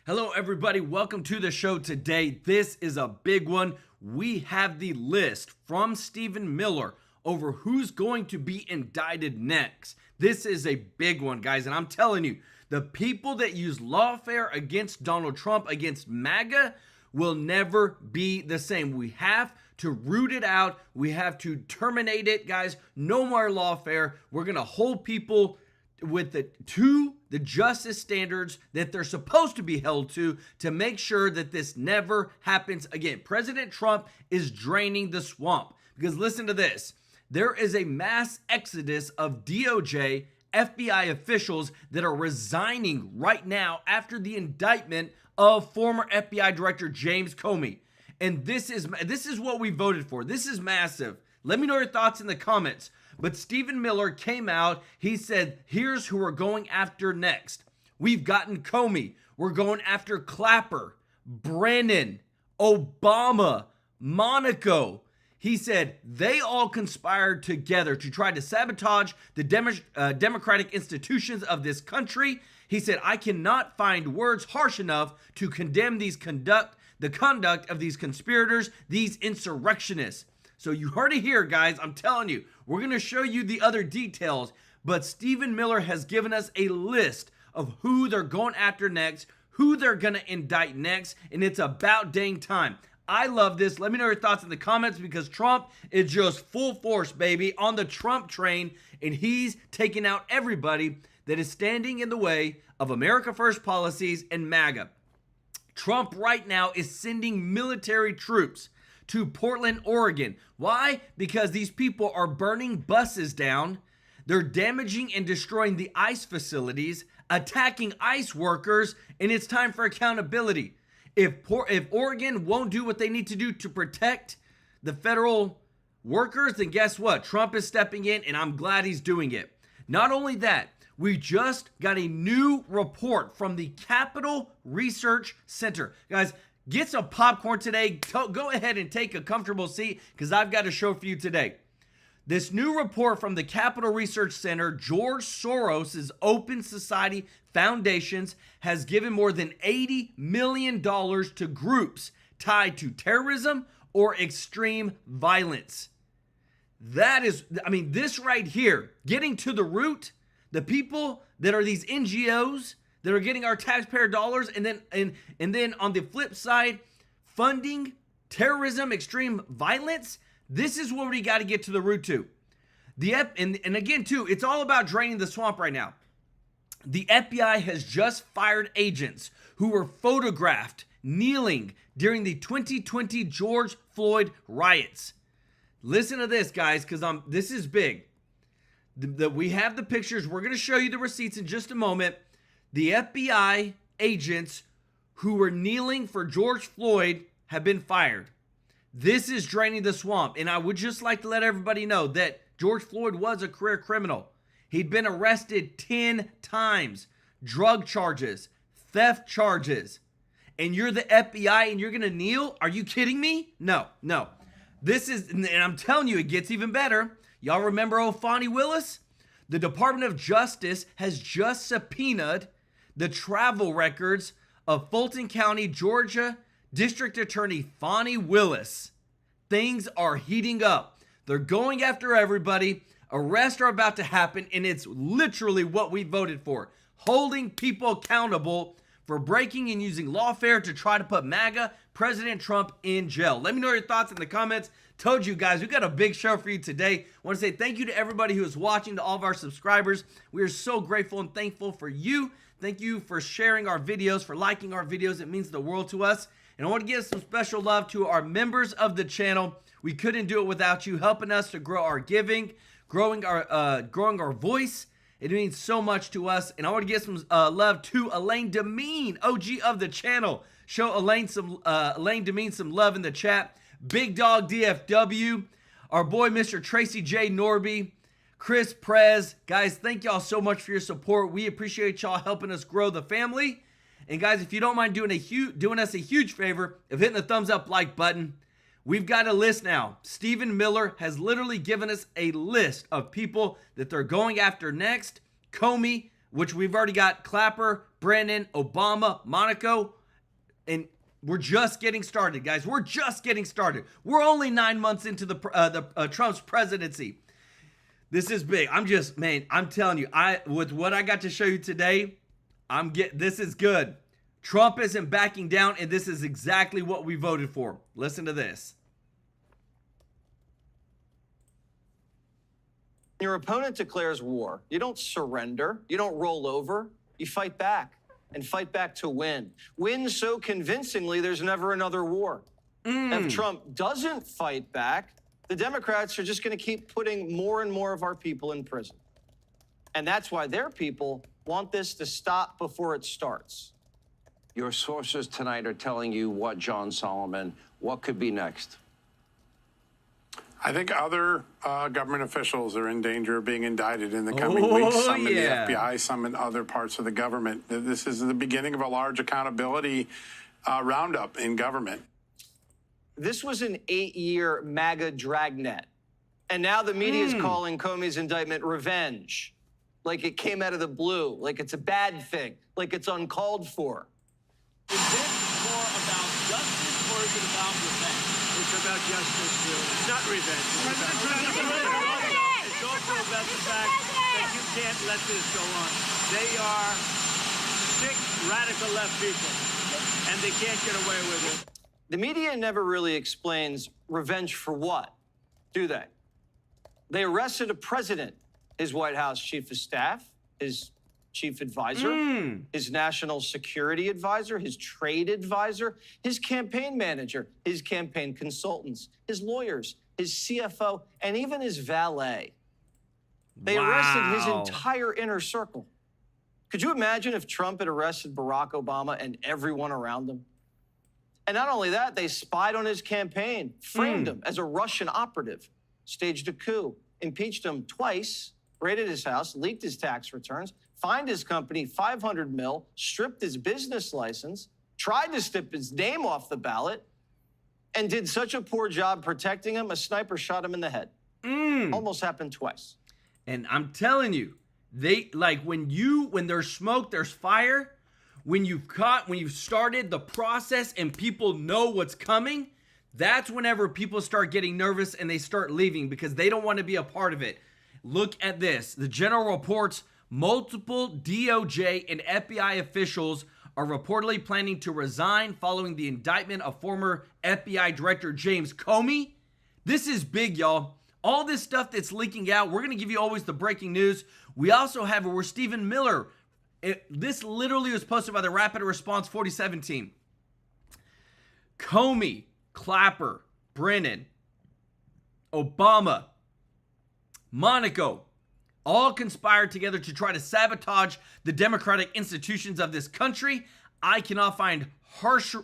Hello, everybody. Welcome to the show today. This is a big one. We have the list from Stephen Miller over who's going to be indicted next. This is a big one, guys, and I'm telling you, the people that use lawfare against Donald Trump, against MAGA, will never be the same. We have to root it out. We have to terminate it, guys. No more lawfare. We're going to hold people to the justice standards that they're supposed to be held to make sure that this never happens again. President Trump is draining the swamp because listen to this. There is a mass exodus of DOJ, FBI officials that are resigning right now after the indictment of former FBI Director James Comey. And this is what we voted for. This is massive. Let me know your thoughts in the comments. But Stephen Miller came out. He said, here's who we're going after next. We've gotten Comey. We're going after Clapper, Brennan, Obama, Monaco. He said they all conspired together to try to sabotage the democratic institutions of this country. He said, I cannot find words harsh enough to condemn the conduct of these conspirators, these insurrectionists. So you heard it here, guys. I'm telling you, we're going to show you the other details, but Stephen Miller has given us a list of who they're going after next, who they're going to indict next, and it's about dang time. I love this. Let me know your thoughts in the comments because Trump is just full force, baby, on the Trump train, and he's taking out everybody that is standing in the way of America First policies and MAGA. Trump right now is sending military troops to Portland, Oregon. Why? Because these people are burning buses down. They're damaging and destroying the ICE facilities, attacking ICE workers, and it's time for accountability. If Oregon won't do what they need to do to protect the federal workers, then guess what? Trump is stepping in, and I'm glad he's doing it. Not only that, we just got a new report from the Capitol Research Center. Guys, get some popcorn today. Go ahead and take a comfortable seat because I've got a show for you today. This new report from the Capitol Research Center, George Soros' Open Society Foundations, has given more than $80 million to groups tied to terrorism or extreme violence. That is, this right here, getting to the root, the people that are these NGOs that are getting our taxpayer dollars, and then on the flip side, funding terrorism, extreme violence. This is what we got to get to the root to. And again, too, it's all about draining the swamp right now. The FBI has just fired agents who were photographed kneeling during the 2020 George Floyd riots. Listen to this, guys, because this is big. We have the pictures. We're going to show you the receipts in just a moment. The FBI agents who were kneeling for George Floyd have been fired. This is draining the swamp. And I would just like to let everybody know that George Floyd was a career criminal. He'd been arrested 10 times. Drug charges, theft charges. And you're the FBI and you're going to kneel? Are you kidding me? No. And I'm telling you, it gets even better. Y'all remember Fani Willis? The Department of Justice has just subpoenaed the travel records of Fulton County, Georgia District Attorney Fani Willis. Things are heating up. They're going after everybody. Arrests are about to happen, and it's literally what we voted for. Holding people accountable for breaking and using lawfare to try to put MAGA President Trump in jail. Let me know your thoughts in the comments. Told you guys, we got a big show for you today. I want to say thank you to everybody who is watching, to all of our subscribers. We are so grateful and thankful for you. Thank you for sharing our videos, for liking our videos. It means the world to us. And I want to give some special love to our members of the channel. We couldn't do it without you helping us to grow our giving, growing our voice. It means so much to us. And I want to give some love to Elaine Demeen, OG of the channel. Show Elaine Demeen some love in the chat. Big Dog DFW, our boy Mr. Tracy J. Norby, Chris Prez. Guys, thank y'all so much for your support. We appreciate y'all helping us grow the family. And guys, if you don't mind doing us a huge favor of hitting the thumbs up like button, we've got a list now. Stephen Miller has literally given us a list of people that they're going after next. Comey, which we've already got Clapper, Brennan, Obama, Monaco, and we're just getting started, guys. We're just getting started. We're only 9 months into the Trump's presidency. This is big. I'm telling you, with what I got to show you today, this is good. Trump isn't backing down, and this is exactly what we voted for. Listen to this. Your opponent declares war. You don't surrender. You don't roll over. You fight back, and fight back to win. Win so convincingly there's never another war. If Trump doesn't fight back, the Democrats are just going to keep putting more and more of our people in prison. And that's why their people want this to stop before it starts. Your sources tonight are telling you what, John Solomon? What could be next? I think other government officials are in danger of being indicted in the coming weeks. Some in the FBI, some in other parts of the government. This is the beginning of a large accountability roundup in government. This was an 8-year MAGA dragnet. And now the media is calling Comey's indictment revenge. Like it came out of the blue, like it's a bad thing, like it's uncalled for. Is this more about justice or is it about revenge? It's about justice, too. It's not revenge. It's also about the fact that you can't let this go on. They are sick, radical left people, and they can't get away with it. The media never really explains revenge for what, do they? They arrested a president, his White House chief of staff, his chief advisor, his national security advisor, his trade advisor, his campaign manager, his campaign consultants, his lawyers, his CFO, and even his valet. They arrested his entire inner circle. Could you imagine if Trump had arrested Barack Obama and everyone around him? And not only that, they spied on his campaign, framed him as a Russian operative, staged a coup, impeached him twice, raided his house, leaked his tax returns, fined his company $500 million, stripped his business license, tried to strip his name off the ballot, and did such a poor job protecting him, a sniper shot him in the head. Almost happened twice. And I'm telling you, when there's smoke, there's fire. When you've started the process and people know what's coming, that's whenever people start getting nervous and they start leaving because they don't want to be a part of it. Look at this. The General reports multiple DOJ and FBI officials are reportedly planning to resign following the indictment of former FBI Director James Comey. This is big, y'all. All this stuff that's leaking out, we're going to give you always the breaking news. We also have where Stephen Miller, this literally was posted by the Rapid Response 47 team. Comey, Clapper, Brennan, Obama, Monaco, all conspired together to try to sabotage the democratic institutions of this country. I cannot find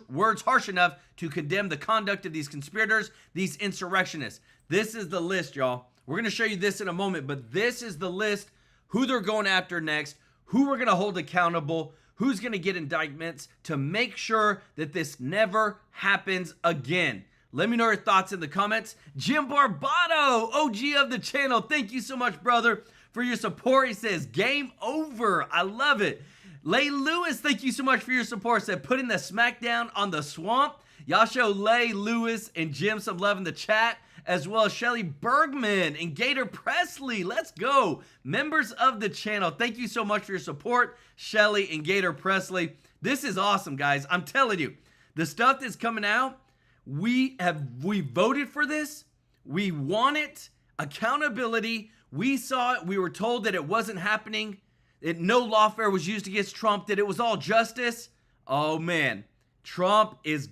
words harsh enough to condemn the conduct of these conspirators, these insurrectionists. This is the list, y'all. We're going to show you this in a moment, but this is the list, who they're going after next, who we're going to hold accountable, who's going to get indictments to make sure that this never happens again. Let me know your thoughts in the comments. Jim Barbato, OG of the channel, thank you so much, brother, for your support. He says, game over. I love it. Lay Lewis, thank you so much for your support. Said, putting the smackdown on the swamp. Y'all show Lay Lewis and Jim some love in the chat, as well as Shelly Bergman and Gator Presley. Let's go. Members of the channel, thank you so much for your support, Shelly and Gator Presley. This is awesome, guys. I'm telling you, the stuff that's coming out, we voted for this. We want it. Accountability. We saw it. We were told that it wasn't happening, that no lawfare was used against Trump, that it was all justice. Oh, man. Trump is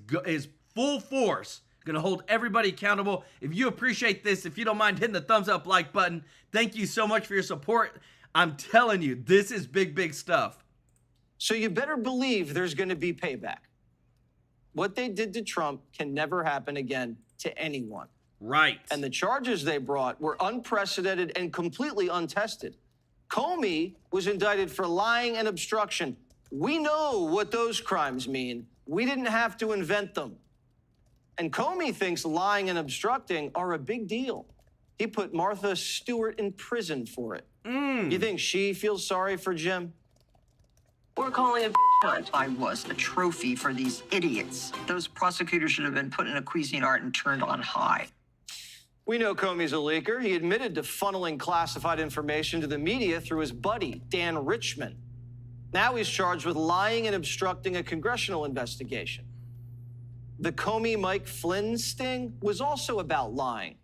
full force going to hold everybody accountable. If you appreciate this, if you don't mind hitting the thumbs up like button, thank you so much for your support. I'm telling you, this is big, big stuff. So you better believe there's going to be payback. What they did to Trump can never happen again to anyone. Right. And the charges they brought were unprecedented and completely untested. Comey was indicted for lying and obstruction. We know what those crimes mean. We didn't have to invent them. And Comey thinks lying and obstructing are a big deal. He put Martha Stewart in prison for it. You think she feels sorry for Jim? We're calling it hunt. I was a trophy for these idiots. Those prosecutors should have been put in a Cuisinart and turned on high. We know Comey's a leaker. He admitted to funneling classified information to the media through his buddy, Dan Richman. Now he's charged with lying and obstructing a congressional investigation. The Comey-Mike Flynn sting was also about lying.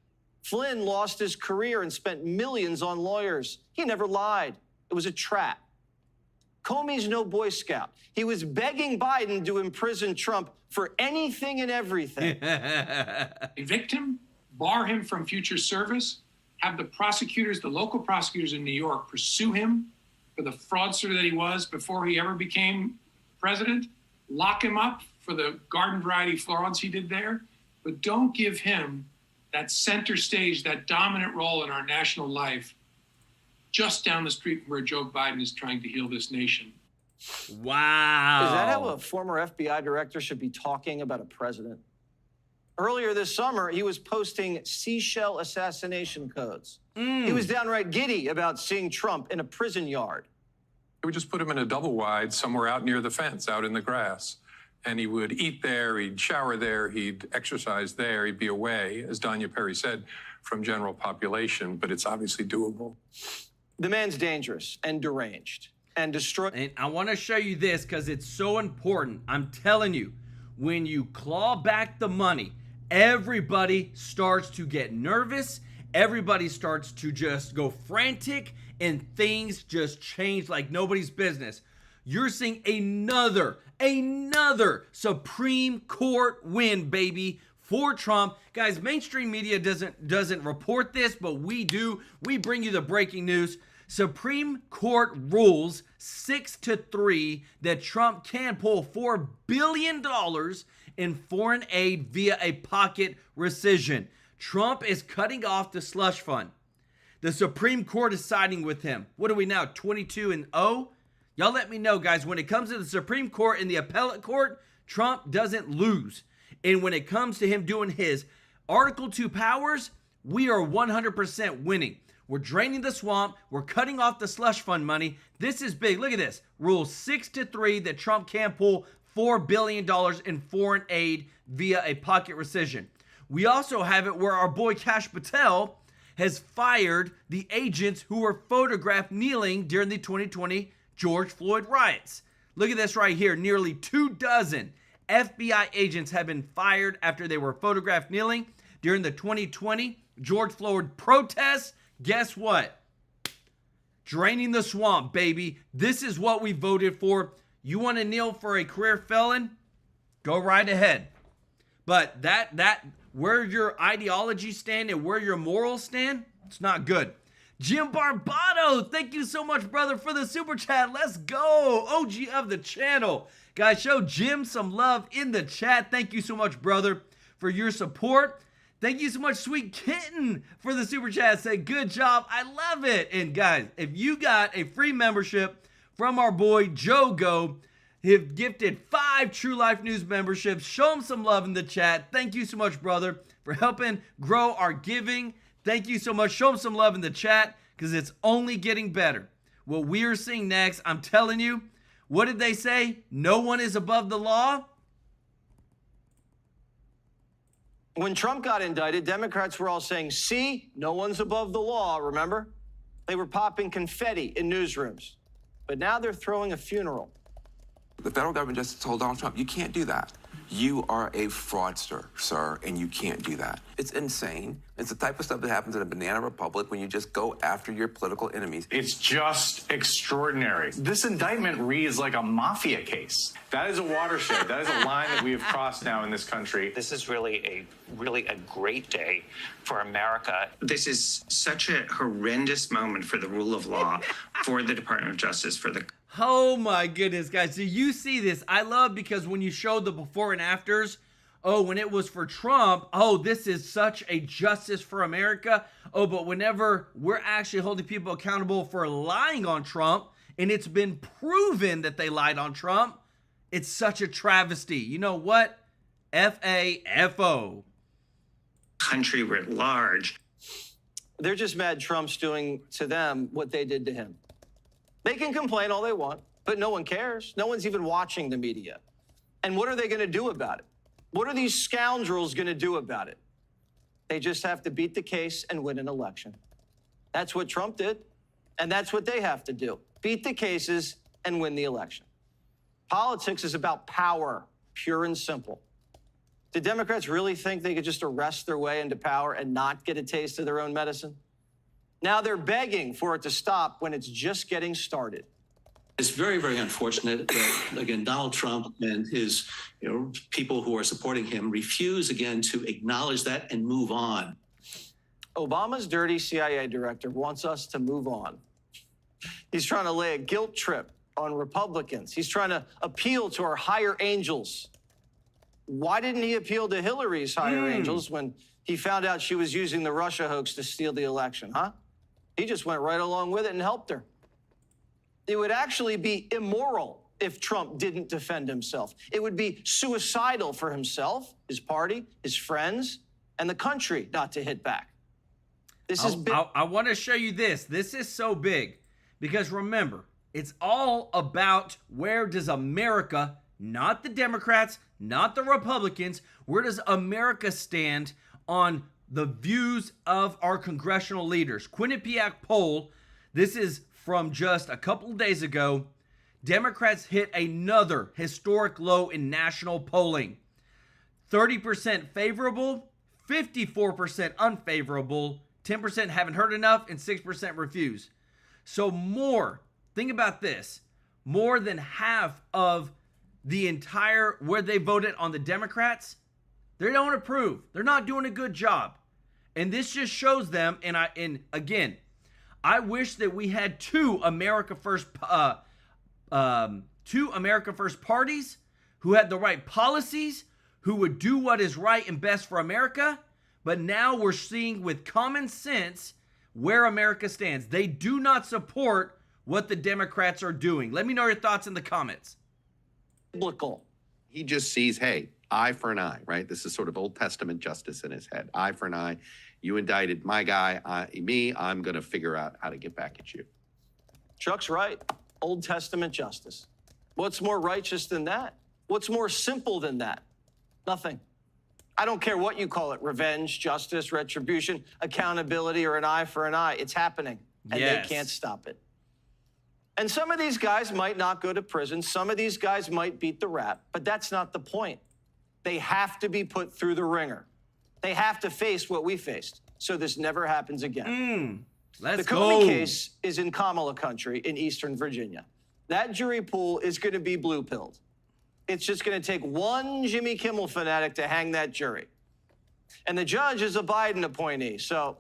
Flynn lost his career and spent millions on lawyers. He never lied. It was a trap. Comey's no Boy Scout. He was begging Biden to imprison Trump for anything and everything. Evict him, bar him from future service, have the prosecutors, the local prosecutors in New York, pursue him for the fraudster that he was before he ever became president, lock him up for the garden variety frauds he did there, but don't give him that center stage, that dominant role in our national life, just down the street from where Joe Biden is trying to heal this nation. Wow. Is that how a former FBI director should be talking about a president? Earlier this summer, he was posting seashell assassination codes. He was downright giddy about seeing Trump in a prison yard. We just put him in a double wide somewhere out near the fence, out in the grass. And he would eat there, he'd shower there, he'd exercise there, he'd be away, as Danya Perry said, from general population, but it's obviously doable. The man's dangerous and deranged and destroy. And I want to show you this because it's so important. I'm telling you, when you claw back the money, everybody starts to get nervous. Everybody starts to just go frantic and things just change like nobody's business. You're seeing another Supreme Court win, baby, for Trump. Guys, mainstream media doesn't report this, but we do. We bring you the breaking news. Supreme Court rules 6-3 that Trump can pull $4 billion in foreign aid via a pocket rescission. Trump is cutting off the slush fund. The Supreme Court is siding with him. What are we now, 22-0? Y'all let me know, guys. When it comes to the Supreme Court and the appellate court, Trump doesn't lose. And when it comes to him doing his Article 2 powers, we are 100% winning. We're draining the swamp. We're cutting off the slush fund money. This is big. Look at this. Rule 6-3 that Trump can pull $4 billion in foreign aid via a pocket rescission. We also have it where our boy Kash Patel has fired the agents who were photographed kneeling during the 2020 George Floyd riots. Look at this right here. Nearly 24 FBI agents have been fired after they were photographed kneeling during the 2020 George Floyd protests. Guess what? Draining the swamp, baby. This is what we voted for. You want to kneel for a career felon? Go right ahead. But that where your ideology stand and where your morals stand, it's not good. Jim Barbato, thank you so much, brother, for the super chat. Let's go. OG of the channel. Guys, show Jim some love in the chat. Thank you so much, brother, for your support. Thank you so much, Sweet Kitten, for the super chat. Say, good job. I love it. And guys, if you got a free membership from our boy Joe Go, he've gifted 5 TrueLife News memberships. Show him some love in the chat. Thank you so much, brother, for helping grow our giving. Thank you so much. Show him some love in the chat because it's only getting better. What we are seeing next, I'm telling you, what did they say? No one is above the law? When Trump got indicted, Democrats were all saying, see, no one's above the law, remember? They were popping confetti in newsrooms. But now they're throwing a funeral. The federal government just told Donald Trump, you can't do that. You are a fraudster, sir, and you can't do that. It's insane. It's the type of stuff that happens in a banana republic when you just go after your political enemies. It's just extraordinary. This indictment reads like a mafia case. That is a watershed. That is a line that we have crossed now in this country. This is really a great day for America. This is such a horrendous moment for the rule of law, for the Department of Justice, for the... Oh my goodness, guys. Do you see this? I love because when you showed the before and afters, oh, when it was for Trump, oh, this is such a justice for America. Oh, but whenever we're actually holding people accountable for lying on Trump, and it's been proven that they lied on Trump, it's such a travesty. You know what? F-A-F-O. Country writ large. They're just mad Trump's doing to them what they did to him. They can complain all they want. But no one cares. No one's even watching the media. And what are they going to do about it? What are these scoundrels going to do about it? They just have to beat the case and win an election. That's what Trump did, and that's what they have to do. Beat the cases and win the election. Politics is about power, pure and simple. Do Democrats really think they could just arrest their way into power and not get a taste of their own medicine? Now they're begging for it to stop when it's just getting started. It's very, very unfortunate that, again, Donald Trump and his people who are supporting him refuse, again, to acknowledge that and move on. Obama's dirty CIA director wants us to move on. He's trying to lay a guilt trip on Republicans. He's trying to appeal to our higher angels. Why didn't he appeal to Hillary's higher angels when he found out she was using the Russia hoax to steal the election, huh? He just went right along with it and helped her. It would actually be immoral if Trump didn't defend himself. It would be suicidal for himself, his party, his friends, and the country not to hit back. This is big. I want to show you this. This is so big because remember, it's all about where does America, not the Democrats, not the Republicans, where does America stand on the views of our congressional leaders? Quinnipiac poll, this is from just a couple of days ago. Democrats hit another historic low in national polling. 30% favorable, 54% unfavorable, 10% haven't heard enough, and 6% refuse. So more, think about this, more than half of the entire, where they voted on the Democrats, they don't approve. They're not doing a good job. And this just shows them, and again, I wish that we had two America First parties who had the right policies, who would do what is right and best for America. But now we're seeing with common sense where America stands. They do not support what the Democrats are doing. Let me know your thoughts in the comments. Biblical. He just sees, hey, eye for an eye, right? This is sort of Old Testament justice in his head. Eye for an eye. You indicted my guy, I'm going to figure out how to get back at you. Chuck's right. Old Testament justice. What's more righteous than that? What's more simple than that? Nothing. I don't care what you call it, revenge, justice, retribution, accountability, or an eye for an eye. It's happening, and they can't stop it. And some of these guys might not go to prison. Some of these guys might beat the rap, but that's not the point. They have to be put through the ringer. They have to face what we faced, so this never happens again. Let's the Comey case is in Kamala country in Eastern Virginia. That jury pool is going to be blue-pilled. It's just going to take one Jimmy Kimmel fanatic to hang that jury. And the judge is a Biden appointee, so,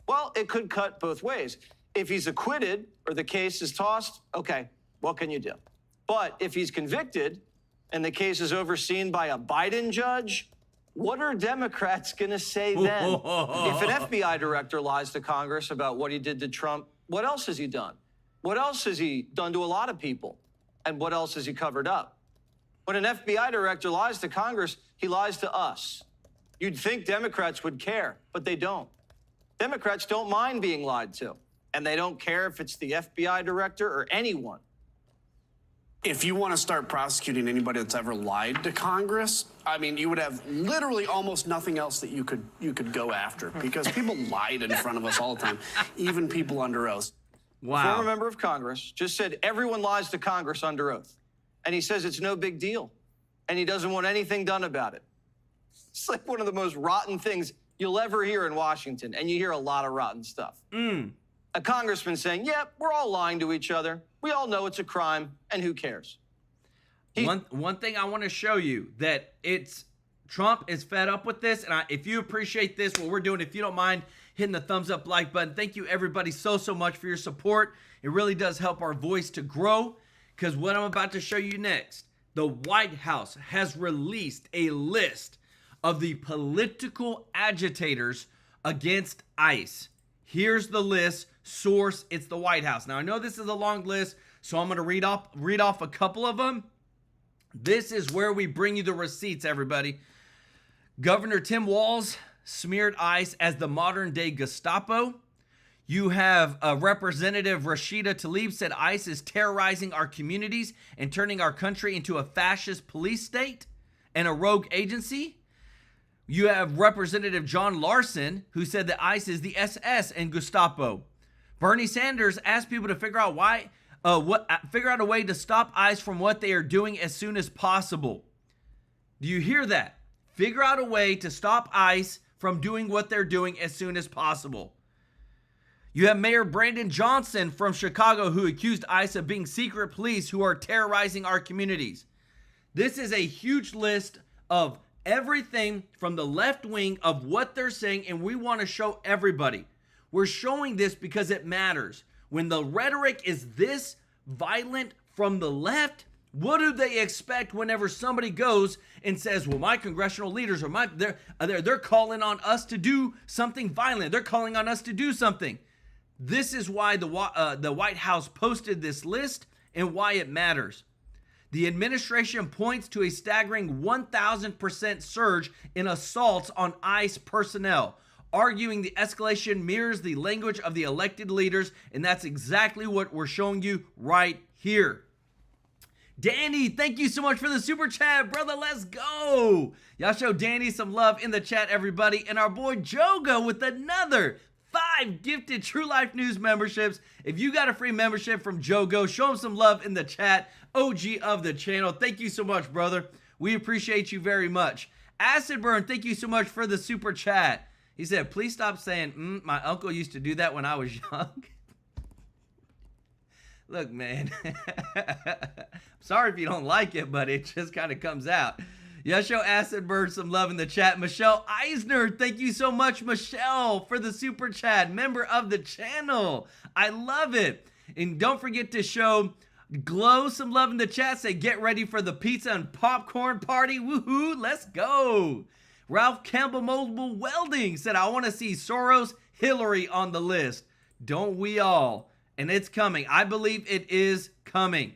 well, it could cut both ways. If he's acquitted or the case is tossed, okay, what can you do? But if he's convicted and the case is overseen by a Biden judge, what are Democrats going to say then? If an FBI director lies to Congress about what he did to Trump, what else has he done? What else has he done to a lot of people? And what else has he covered up? When an FBI director lies to Congress, he lies to us. You'd think Democrats would care, but they don't. Democrats don't mind being lied to, and they don't care if it's the FBI director or anyone. If you want to start prosecuting anybody that's ever lied to Congress, I mean, you would have literally almost nothing else that you could go after, because people lied in front of us all the time, even people under oath. Wow. Former member of Congress just said everyone lies to Congress under oath. And he says it's no big deal. And he doesn't want anything done about it. It's like one of the most rotten things you'll ever hear in Washington. And you hear a lot of rotten stuff. A congressman saying, yep, we're all lying to each other. We all know it's a crime. And who cares? One thing I want to show you that Trump is fed up with this. And if you appreciate this, what we're doing, if you don't mind hitting the thumbs up like button, thank you everybody so much for your support. It really does help our voice to grow. Because what I'm about to show you next, the White House has released a list of the political agitators against ICE. Here's the list. Source, it's the White House. Now, I know this is a long list, so I'm going to read off a couple of them. This is where we bring you the receipts, everybody. Governor Tim Walz smeared ICE as the modern-day Gestapo. You have Representative Rashida Tlaib said ICE is terrorizing our communities and turning our country into a fascist police state and a rogue agency. You have Representative John Larson, who said that ICE is the SS and Gestapo. Bernie Sanders asked people to figure out figure out a way to stop ICE from what they are doing as soon as possible. Do you hear that? Figure out a way to stop ICE from doing what they're doing as soon as possible. You have Mayor Brandon Johnson from Chicago who accused ICE of being secret police who are terrorizing our communities. This is a huge list of everything from the left wing of what they're saying, and we want to show everybody. We're showing this because it matters. When the rhetoric is this violent from the left, what do they expect whenever somebody goes and says, well, my congressional leaders are they're calling on us to do something violent. They're calling on us to do something. This is why the White House posted this list and why it matters. The administration points to a staggering 1,000% surge in assaults on ICE personnel, arguing the escalation mirrors the language of the elected leaders, and that's exactly what we're showing you right here. Danny, thank you so much for the super chat, brother. Let's go. Y'all show Danny some love in the chat, everybody. And our boy Jogo with another 5 gifted True Life News memberships. If you got a free membership from Jogo, show him some love in the chat. OG of the channel. Thank you so much, brother. We appreciate you very much. Acid Burn, thank you so much for the super chat. He said, please stop saying, my uncle used to do that when I was young. Look, man. Sorry if you don't like it, but it just kind of comes out. Yeah, show Acid Bird some love in the chat. Michelle Eisner, thank you so much, Michelle, for the super chat. Member of the channel. I love it. And don't forget to show Glow some love in the chat. Say, get ready for the pizza and popcorn party. Woohoo, let's go. Ralph Campbell Mobile Welding said, I want to see Soros, Hillary on the list. Don't we all? And it's coming. I believe it is coming.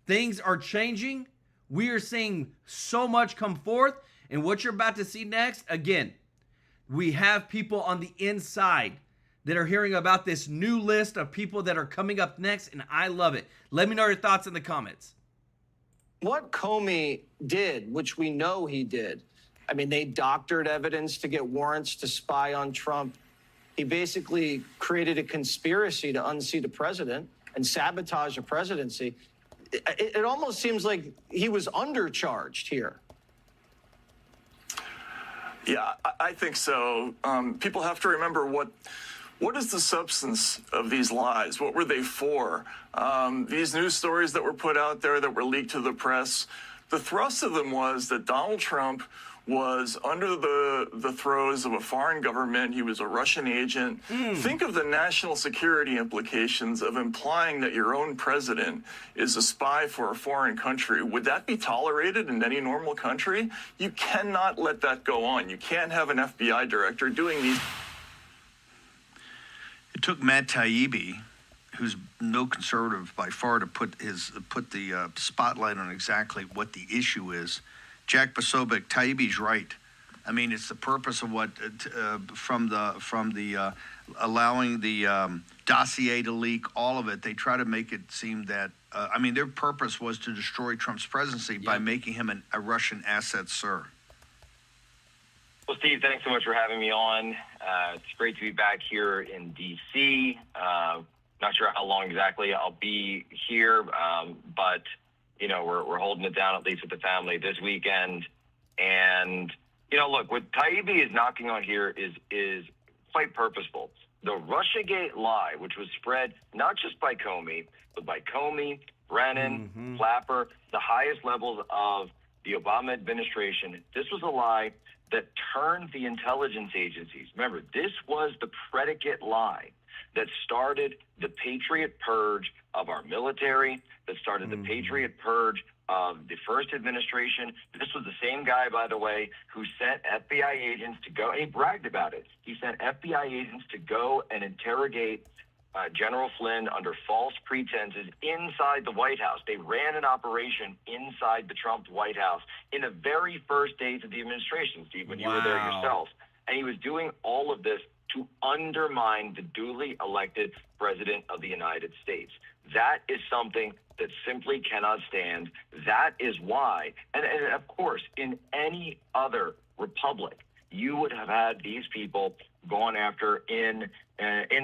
Things are changing. We are seeing so much come forth. And what you're about to see next, again, we have people on the inside that are hearing about this new list of people that are coming up next, and I love it. Let me know your thoughts in the comments. What Comey did, which we know he did, I mean, they doctored evidence to get warrants to spy on Trump. He basically created a conspiracy to unseat the president and sabotage the presidency. It almost seems like he was undercharged here. Yeah, I think so. People have to remember what is the substance of these lies? What were they for? These news stories that were put out there that were leaked to the press, the thrust of them was that Donald Trump was under the throes of a foreign government. He was a Russian agent. Think of the national security implications of implying that your own president is a spy for a foreign country. Would that be tolerated in any normal country? You cannot let that go on. You can't have an FBI director doing these. It took Matt Taibbi, who's no conservative by far, to put the spotlight on exactly what the issue is. Jack Posobiec, Taibbi's right. I mean, it's the purpose of what from the allowing the dossier to leak, all of it. They try to make it seem that I mean, their purpose was to destroy Trump's presidency by making him a Russian asset, sir. Well, Steve, thanks so much for having me on. It's great to be back here in D.C. Not sure how long exactly I'll be here, but you know, we're holding it down, at least with the family this weekend. And, you know, look, what Taibbi is knocking on here is quite purposeful. The Russiagate lie, which was spread not just by Comey, but by Comey, Brennan, Clapper, the highest levels of the Obama administration. This was a lie that turned the intelligence agencies. Remember, this was the predicate lie that started the Patriot purge of our military, that started the Patriot purge of the first administration. This was the same guy, by the way, who sent FBI agents to go, and he bragged about it. He sent FBI agents to go and interrogate General Flynn under false pretenses inside the White House. They ran an operation inside the Trump White House in the very first days of the administration, Steve, when you were there yourself. And he was doing all of this to undermine the duly elected president of the United States. That is something that simply cannot stand. That is why, and of course, in any other republic, you would have had these people gone after in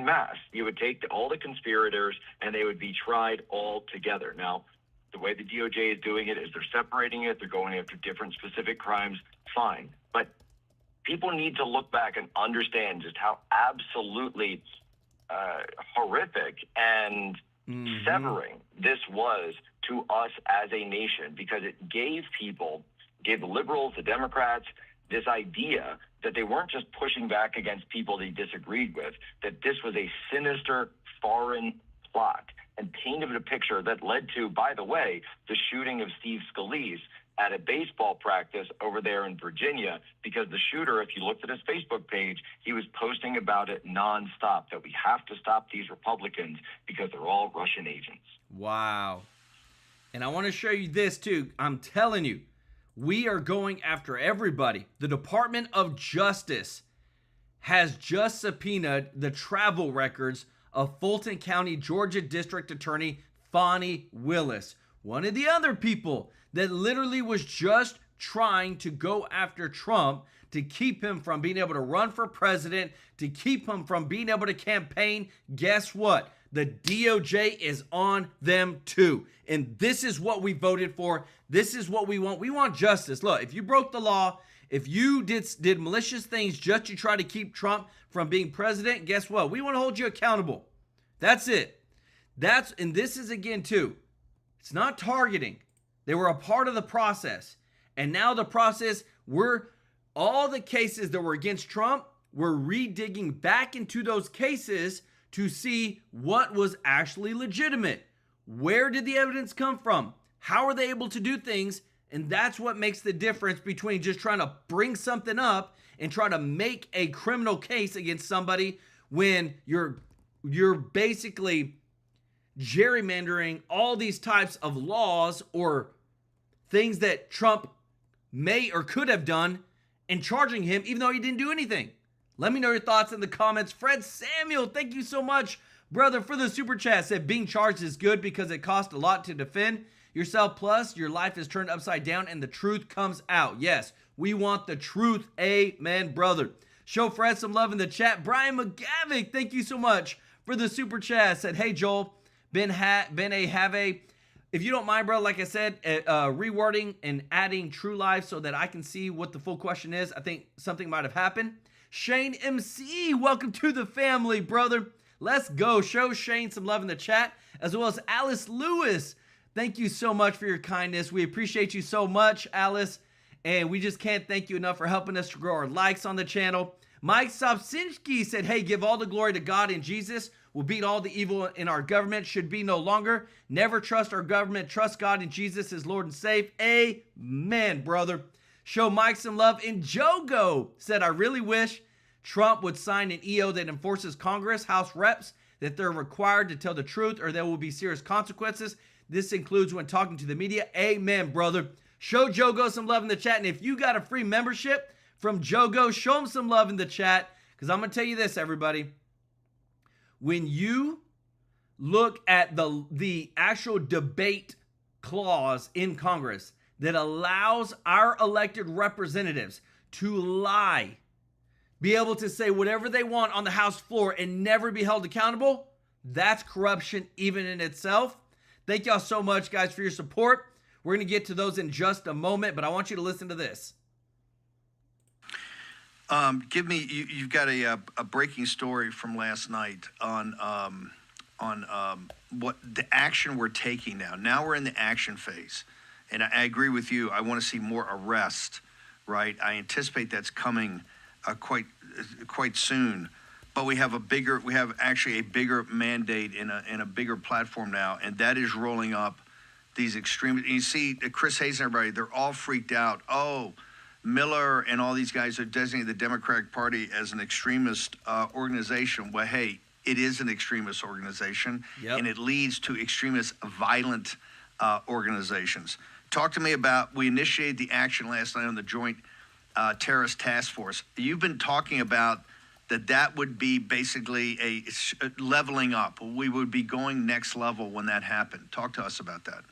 mass. You would take all the conspirators and they would be tried all together. Now, the way the DOJ is doing it is they're separating it. They're going after different specific crimes. Fine. But people need to look back and understand just how absolutely horrific and severing this was to us as a nation, because it gave the liberals, the Democrats, this idea that they weren't just pushing back against people they disagreed with, that this was a sinister foreign plot, and painted a picture that led to, by the way, the shooting of Steve Scalise at a baseball practice over there in Virginia, because the shooter, if you looked at his Facebook page, he was posting about it nonstop, that we have to stop these Republicans because they're all Russian agents. Wow. And I want to show you this too. I'm telling you, we are going after everybody. The Department of Justice has just subpoenaed the travel records of Fulton County, Georgia District Attorney Fani Willis, one of the other people that literally was just trying to go after Trump to keep him from being able to run for president, to keep him from being able to campaign. Guess what? The DOJ is on them too. And this is what we voted for. This is what we want. We want justice. Look, if you broke the law, if you did malicious things just to try to keep Trump from being president, guess what? We want to hold you accountable. That's it. And this is again too, it's not targeting. They were a part of the process. And now the process, all the cases that were against Trump, we're redigging back into those cases to see what was actually legitimate. Where did the evidence come from? How are they able to do things? And that's what makes the difference between just trying to bring something up and try to make a criminal case against somebody when you're basically gerrymandering all these types of laws or things that Trump may or could have done and charging him even though he didn't do anything. Let me know your thoughts in the comments. Fred Samuel, thank you so much, brother, for the super chat. Said being charged is good because it costs a lot to defend yourself. Plus, your life is turned upside down and the truth comes out. Yes, we want the truth. Amen, brother. Show Fred some love in the chat. Brian McGavick, thank you so much for the super chat. Said, hey, Joel, if you don't mind, bro, like I said, rewording and adding TrueLife so that I can see what the full question is. I think something might have happened. Shane MC, welcome to the family, brother. Let's go. Show Shane some love in the chat, as well as Alice Lewis. Thank you so much for your kindness. We appreciate you so much, Alice, and we just can't thank you enough for helping us to grow our likes on the channel. Mike Sobczynski said, hey, give all the glory to God and Jesus. Will beat all the evil in our government. Should be no longer. Never trust our government. Trust God and Jesus as Lord and Savior. Amen, brother. Show Mike some love. And Jogo said, I really wish Trump would sign an EO that enforces Congress, House reps, that they're required to tell the truth or there will be serious consequences. This includes when talking to the media. Amen, brother. Show Jogo some love in the chat. And if you got a free membership from Jogo, show him some love in the chat. Because I'm going to tell you this, everybody. When you look at the actual debate clause in Congress that allows our elected representatives to lie, be able to say whatever they want on the House floor and never be held accountable, that's corruption even in itself. Thank y'all so much, guys, for your support. We're going to get to those in just a moment, but I want you to listen to this. You've got a breaking story from last night on what the action we're taking now. Now we're in the action phase. And I agree with you. I want to see more arrests, right? I anticipate that's coming quite soon. But we have actually a bigger mandate and a bigger platform now, and that is rolling up these extreme. You see, Chris Hayes and everybody, they're all freaked out. Oh, Miller and all these guys are designating the Democratic Party as an extremist organization. Well, hey, it is an extremist organization, and it leads to extremist violent organizations. Talk to me about, we initiated the action last night on the Joint Terrorist Task Force. You've been talking about that would be basically a leveling up. We would be going next level when that happened. Talk to us about that.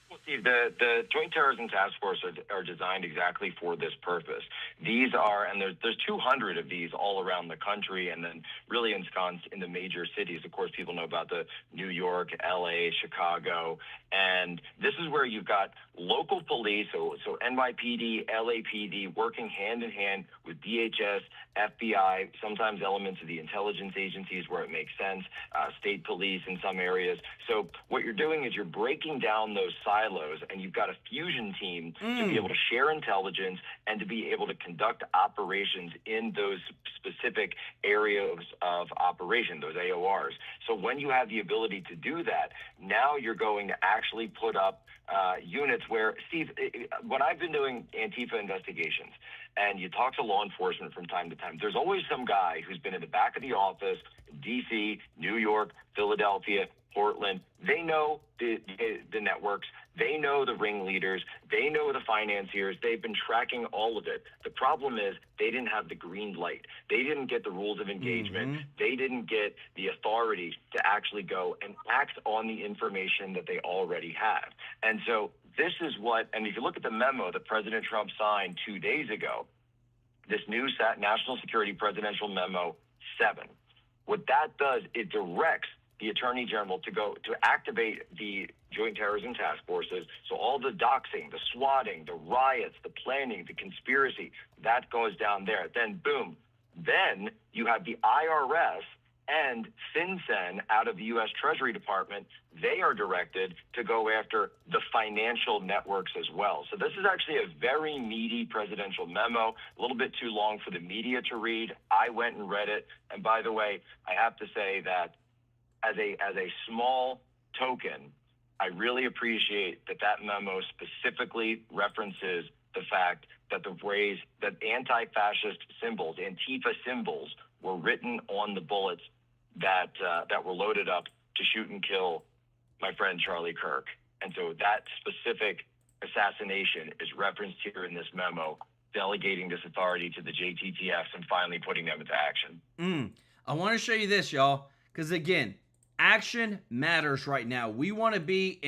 Well, Steve, the Joint Terrorism Task Force are designed exactly for this purpose. These are, and there's 200 of these all around the country, and then really ensconced in the major cities. Of course, people know about the New York, LA, Chicago, and this is where you've got local police, so NYPD, LAPD, working hand in hand with DHS, FBI, sometimes elements of the intelligence agencies where it makes sense, state police in some areas. So what you're doing is you're breaking down those silos, and you've got a fusion team to be able to share intelligence and to be able to conduct operations in those specific areas of operation, those AORs. So when you have the ability to do that, now you're going to actually put up units where, Steve, when I've been doing Antifa investigations, and you talk to law enforcement from time to time, there's always some guy who's been in the back of the office, D.C., New York, Philadelphia, Portland. They know the networks. They know the ringleaders. They know the financiers. They've been tracking all of it. The problem is they didn't have the green light. They didn't get the rules of engagement. They didn't get the authority to actually go and act on the information that they already have. And so this is what, and if you look at the memo that President Trump signed 2 days ago, this new National Security Presidential Memo 7, what that does, it directs the Attorney General to go to activate the Joint Terrorism Task Forces. So all the doxing, the swatting, the riots, the planning, the conspiracy, that goes down there. Then boom, then you have the IRS and FinCEN out of the U.S. Treasury Department. They are directed to go after the financial networks as well. So this is actually a very meaty presidential memo, a little bit too long for the media to read. I went and read it. And by the way, I have to say that as a small token, I really appreciate that memo specifically references the fact that the phrase that anti-fascist symbols, Antifa symbols, were written on the bullets that were loaded up to shoot and kill my friend Charlie Kirk. And so that specific assassination is referenced here in this memo, delegating this authority to the JTTFs and finally putting them into action. I want to show you this, y'all, because again, action matters right now. We want to be,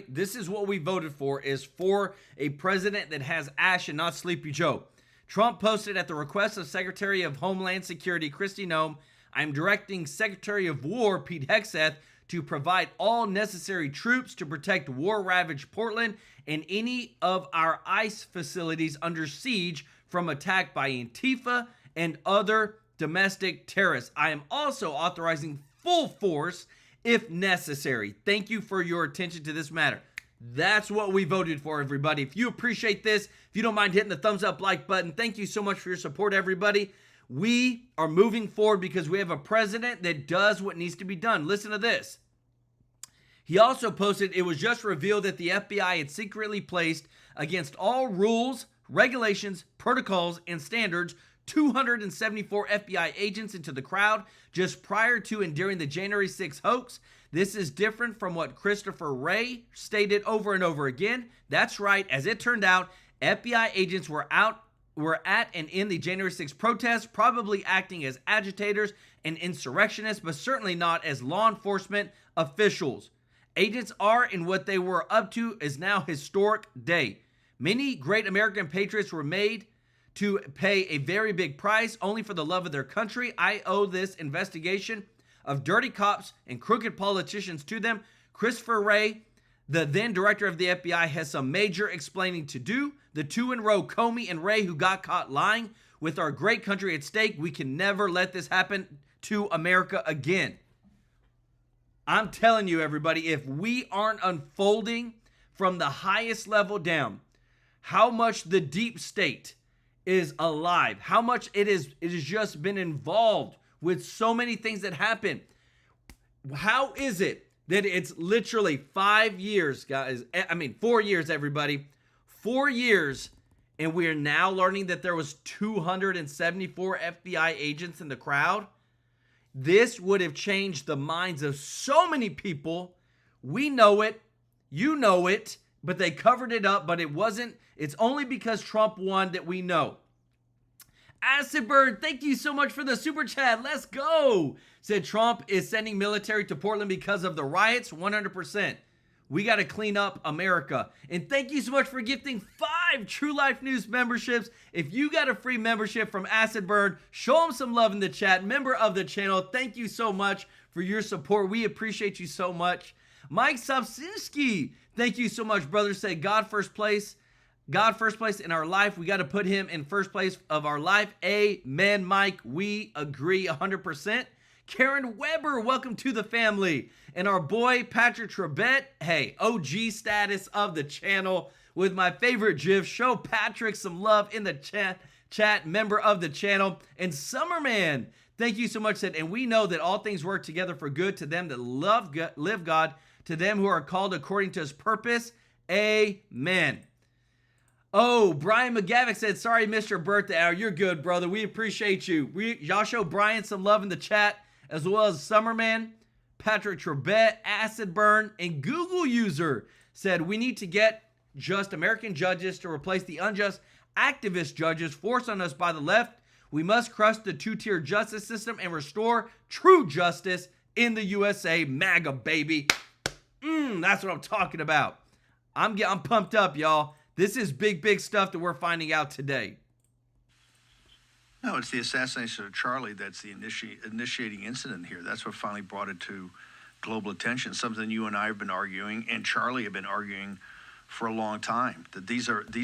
this is what we voted for, is for a president that has action, not Sleepy Joe. Trump posted at the request of Secretary of Homeland Security Kristi Noem, I'm directing Secretary of War Pete Hegseth to provide all necessary troops to protect war-ravaged Portland and any of our ICE facilities under siege from attack by Antifa and other domestic terrorists. I am also authorizing full force if necessary. Thank you for your attention to this matter. That's what we voted for, everybody. If you appreciate this, if you don't mind hitting the thumbs up like button, thank you so much for your support, everybody. We are moving forward because we have a president that does what needs to be done. Listen to this. He also posted, it was just revealed that the FBI had secretly placed against all rules, regulations, protocols, and standards 274 FBI agents into the crowd just prior to and during the January 6th hoax. This is different from what Christopher Wray stated over and over again. That's right. As it turned out, FBI agents were at and in the January 6th protests, probably acting as agitators and insurrectionists, but certainly not as law enforcement officials. Agents are, and what they were up to is now historic day. Many great American patriots were made to pay a very big price only for the love of their country. I owe this investigation of dirty cops and crooked politicians to them. Christopher Wray, the then director of the FBI, has some major explaining to do. The two in row, Comey and Wray, who got caught lying with our great country at stake. We can never let this happen to America again. I'm telling you, everybody, if we aren't unfolding from the highest level down, how much the deep state is alive, how much it has just been involved with so many things that happen. How is it that it's literally 5 years, guys? 4 years, everybody. 4 years, and we are now learning that there was 274 FBI agents in the crowd? This would have changed the minds of so many people. We know it. You know it. But they covered it up, but it wasn't. It's only because Trump won that we know. Acid Bird, thank you so much for the super chat. Let's go. Said Trump is sending military to Portland because of the riots. 100%. We got to clean up America. And thank you so much for gifting 5 TrueLife News memberships. If you got a free membership from Acid Bird, show him some love in the chat. Member of the channel, thank you so much for your support. We appreciate you so much. Mike Sapsinski, thank you so much, brother. Say God first place. God first place in our life. We got to put him in first place of our life. Amen, Mike. We agree 100%. Karen Weber, welcome to the family. And our boy, Patrick Trebet, hey, OG status of the channel with my favorite GIF. Show Patrick some love in the chat, member of the channel. And Summerman, thank you so much. Said, and we know that all things work together for good to them that live God, to them who are called according to his purpose. Amen. Oh, Brian McGavick said, sorry, Mr. Birthday Hour. You're good, brother. We appreciate you. Y'all show Brian some love in the chat, as well as Summerman, Patrick Trebet, Acid Burn, and Google user said, we need to get just American judges to replace the unjust activist judges forced on us by the left. We must crush the two-tier justice system and restore true justice in the USA. MAGA, baby. That's what I'm talking about. I'm pumped up, y'all. This is big stuff that we're finding out today. No, it's the assassination of Charlie that's the initiating incident here. That's what finally brought it to global attention, something you and I have been arguing, and Charlie have been arguing for a long time, that these are the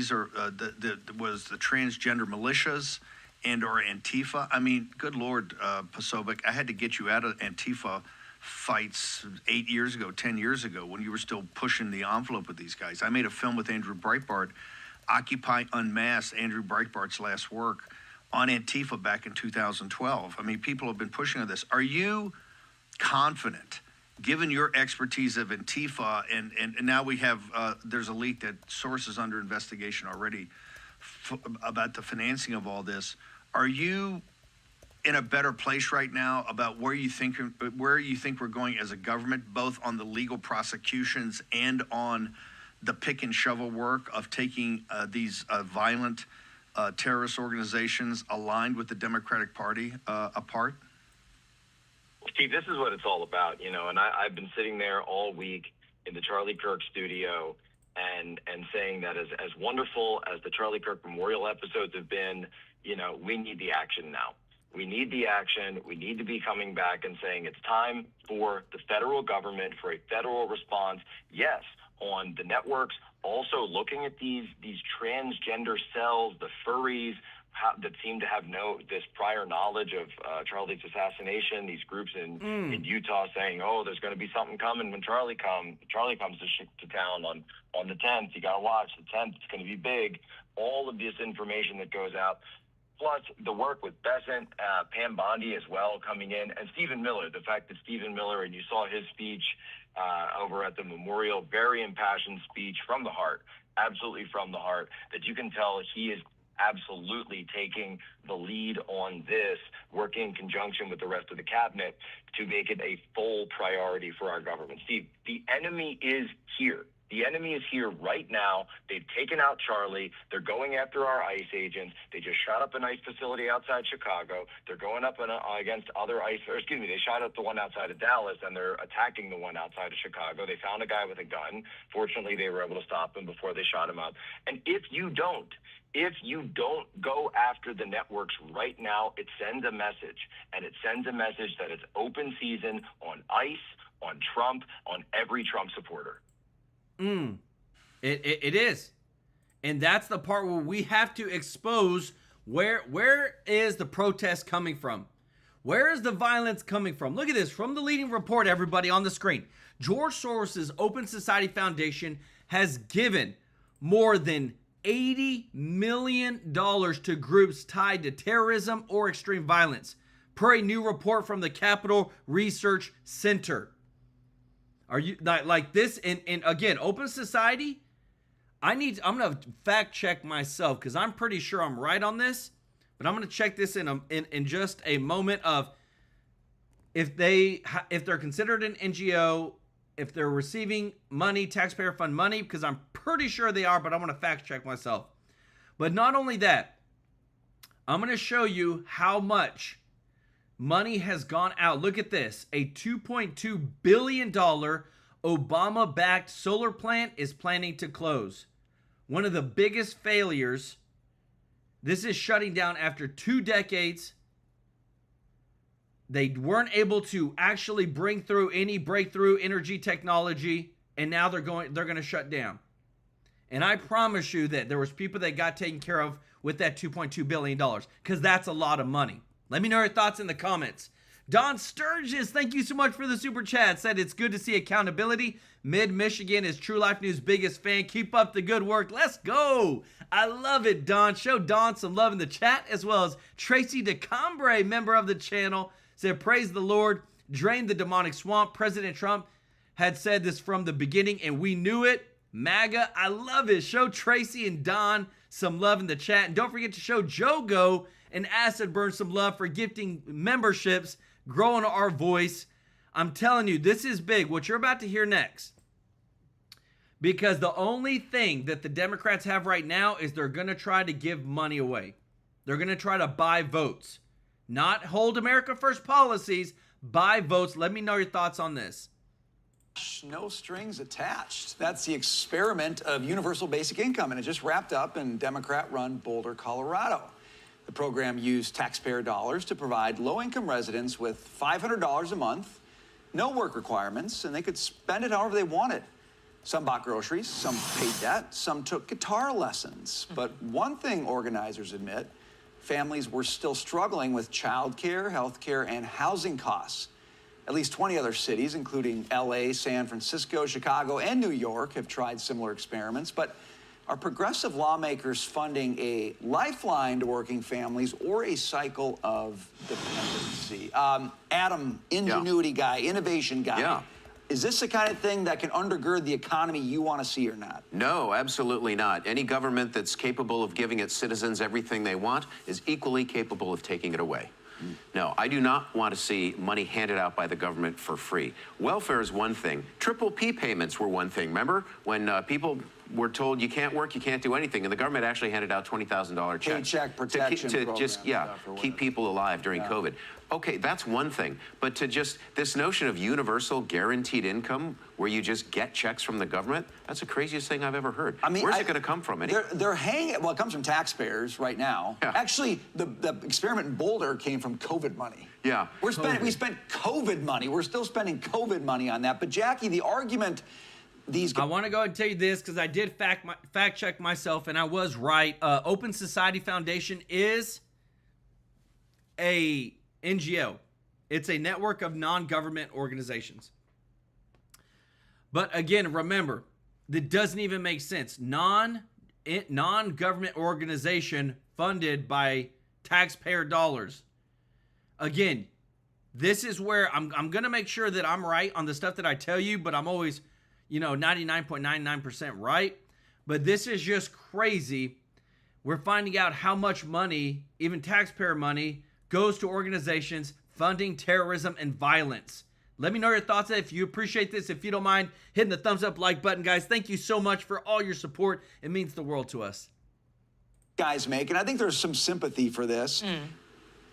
transgender militias and or Antifa. I mean, good Lord, Posobiec, I had to get you out of Antifa fights 8 years ago, 10 years ago, when you were still pushing the envelope with these guys. I made a film with Andrew Breitbart, Occupy Unmasked, Andrew Breitbart's last work, on Antifa back in 2012. I mean, people have been pushing on this. Are you confident, given your expertise of Antifa, and now we have, there's a leak that sources under investigation already about the financing of all this. Are you in a better place right now about where you think we're going as a government, both on the legal prosecutions and on the pick and shovel work of taking these violent terrorist organizations aligned with the Democratic Party apart? Steve, this is what it's all about, you know, and I've been sitting there all week in the Charlie Kirk studio and saying that as wonderful as the Charlie Kirk Memorial episodes have been, you know, we need the action now. We need the action. We need to be coming back and saying it's time for the federal government for a federal response. Yes, on the networks, also looking at these transgender cells, the furries that seem to have this prior knowledge of Charlie's assassination. These groups in Utah saying, "Oh, there's going to be something coming when Charlie comes to town on the 10th. You got to watch the 10th. It's going to be big." All of this information that goes out. Plus the work with Besant, Pam Bondi as well coming in, and Stephen Miller, the fact that Stephen Miller, and you saw his speech over at the memorial, very impassioned speech from the heart, absolutely from the heart, that you can tell he is absolutely taking the lead on this, working in conjunction with the rest of the cabinet to make it a full priority for our government. Steve, the enemy is here. The enemy is here right now. They've taken out Charlie. They're going after our ICE agents. They just shot up an ICE facility outside Chicago. They're going up against other ICE, they shot up the one outside of Dallas, and they're attacking the one outside of Chicago. They found a guy with a gun. Fortunately, they were able to stop him before they shot him up. And if you don't go after the networks right now, it sends a message. And it sends a message that it's open season on ICE, on Trump, on every Trump supporter. It is. And that's the part where we have to expose where is the protest coming from? Where is the violence coming from? Look at this. From the leading report, everybody on the screen. George Soros's Open Society Foundation has given more than $80 million to groups tied to terrorism or extreme violence, per a new report from the Capital Research Center. Are you like this? And again, Open Society, I'm going to fact check myself because I'm pretty sure I'm right on this, but I'm going to check this in just a moment of if they're considered an NGO, if they're receiving money, taxpayer fund money, because I'm pretty sure they are, but I'm going to fact check myself. But not only that, I'm going to show you how much money has gone out. Look at this. A $2.2 billion Obama-backed solar plant is planning to close. One of the biggest failures. This is shutting down after 2 decades. They weren't able to actually bring through any breakthrough energy technology, and now they're going to shut down. And I promise you that there was people that got taken care of with that $2.2 billion, because that's a lot of money. Let me know your thoughts in the comments. Don Sturgis, thank you so much for the super chat. Said it's good to see accountability. Mid-Michigan is TrueLife News' biggest fan. Keep up the good work. Let's go. I love it, Don. Show Don some love in the chat, as well as Tracy DeCombre, member of the channel, said, praise the Lord, drain the demonic swamp. President Trump had said this from the beginning, and we knew it. MAGA, I love it. Show Tracy and Don some love in the chat. And don't forget to show Jogo and Acid Burn some love for gifting memberships, growing our voice. I'm telling you, this is big, what you're about to hear next. Because the only thing that the Democrats have right now is they're going to try to give money away. They're going to try to buy votes. Not hold America first policies, buy votes. Let me know your thoughts on this. No strings attached. That's the experiment of universal basic income, and it just wrapped up in Democrat-run Boulder, Colorado. The program used taxpayer dollars to provide low-income residents with $500 a month, no work requirements, and they could spend it however they wanted. Some bought groceries, some paid debt, some took guitar lessons. But one thing organizers admit, families were still struggling with childcare, healthcare, and housing costs. At least 20 other cities, including LA, San Francisco, Chicago, and New York, have tried similar experiments. But are progressive lawmakers funding a lifeline to working families or a cycle of dependency? Adam, ingenuity guy, innovation guy. Yeah. Is this the kind of thing that can undergird the economy you want to see or not? No, absolutely not. Any government that's capable of giving its citizens everything they want is equally capable of taking it away. No, I do not want to see money handed out by the government for free. Welfare is one thing. Triple P payments were one thing. Remember when people were told you can't work, you can't do anything, and the government actually handed out $20,000 checks. Paycheck protection to just, keep people alive during COVID. Okay, that's one thing. But to just, this notion of universal guaranteed income where you just get checks from the government, that's the craziest thing I've ever heard. I mean, where's it going to come from? They're hanging, well, it comes from taxpayers right now. Yeah. Actually, the experiment in Boulder came from COVID money. Yeah. We spent COVID money. We're still spending COVID money on that. But Jackie, the argument these I want to go ahead and tell you this because I did fact check myself and I was right. Open Society Foundation is a NGO. It's a network of non-government organizations. But again, remember, that doesn't even make sense. Non-government organization funded by taxpayer dollars. Again, this is where I'm going to make sure that I'm right on the stuff that I tell you, but I'm always, 99.99% right. But this is just crazy. We're finding out how much money, even taxpayer money, goes to organizations funding terrorism and violence. Let me know your thoughts. If you appreciate this, if you don't mind hitting the thumbs up like button, guys. Thank you so much for all your support. It means the world to us. Guys make, and I think there's some sympathy for this.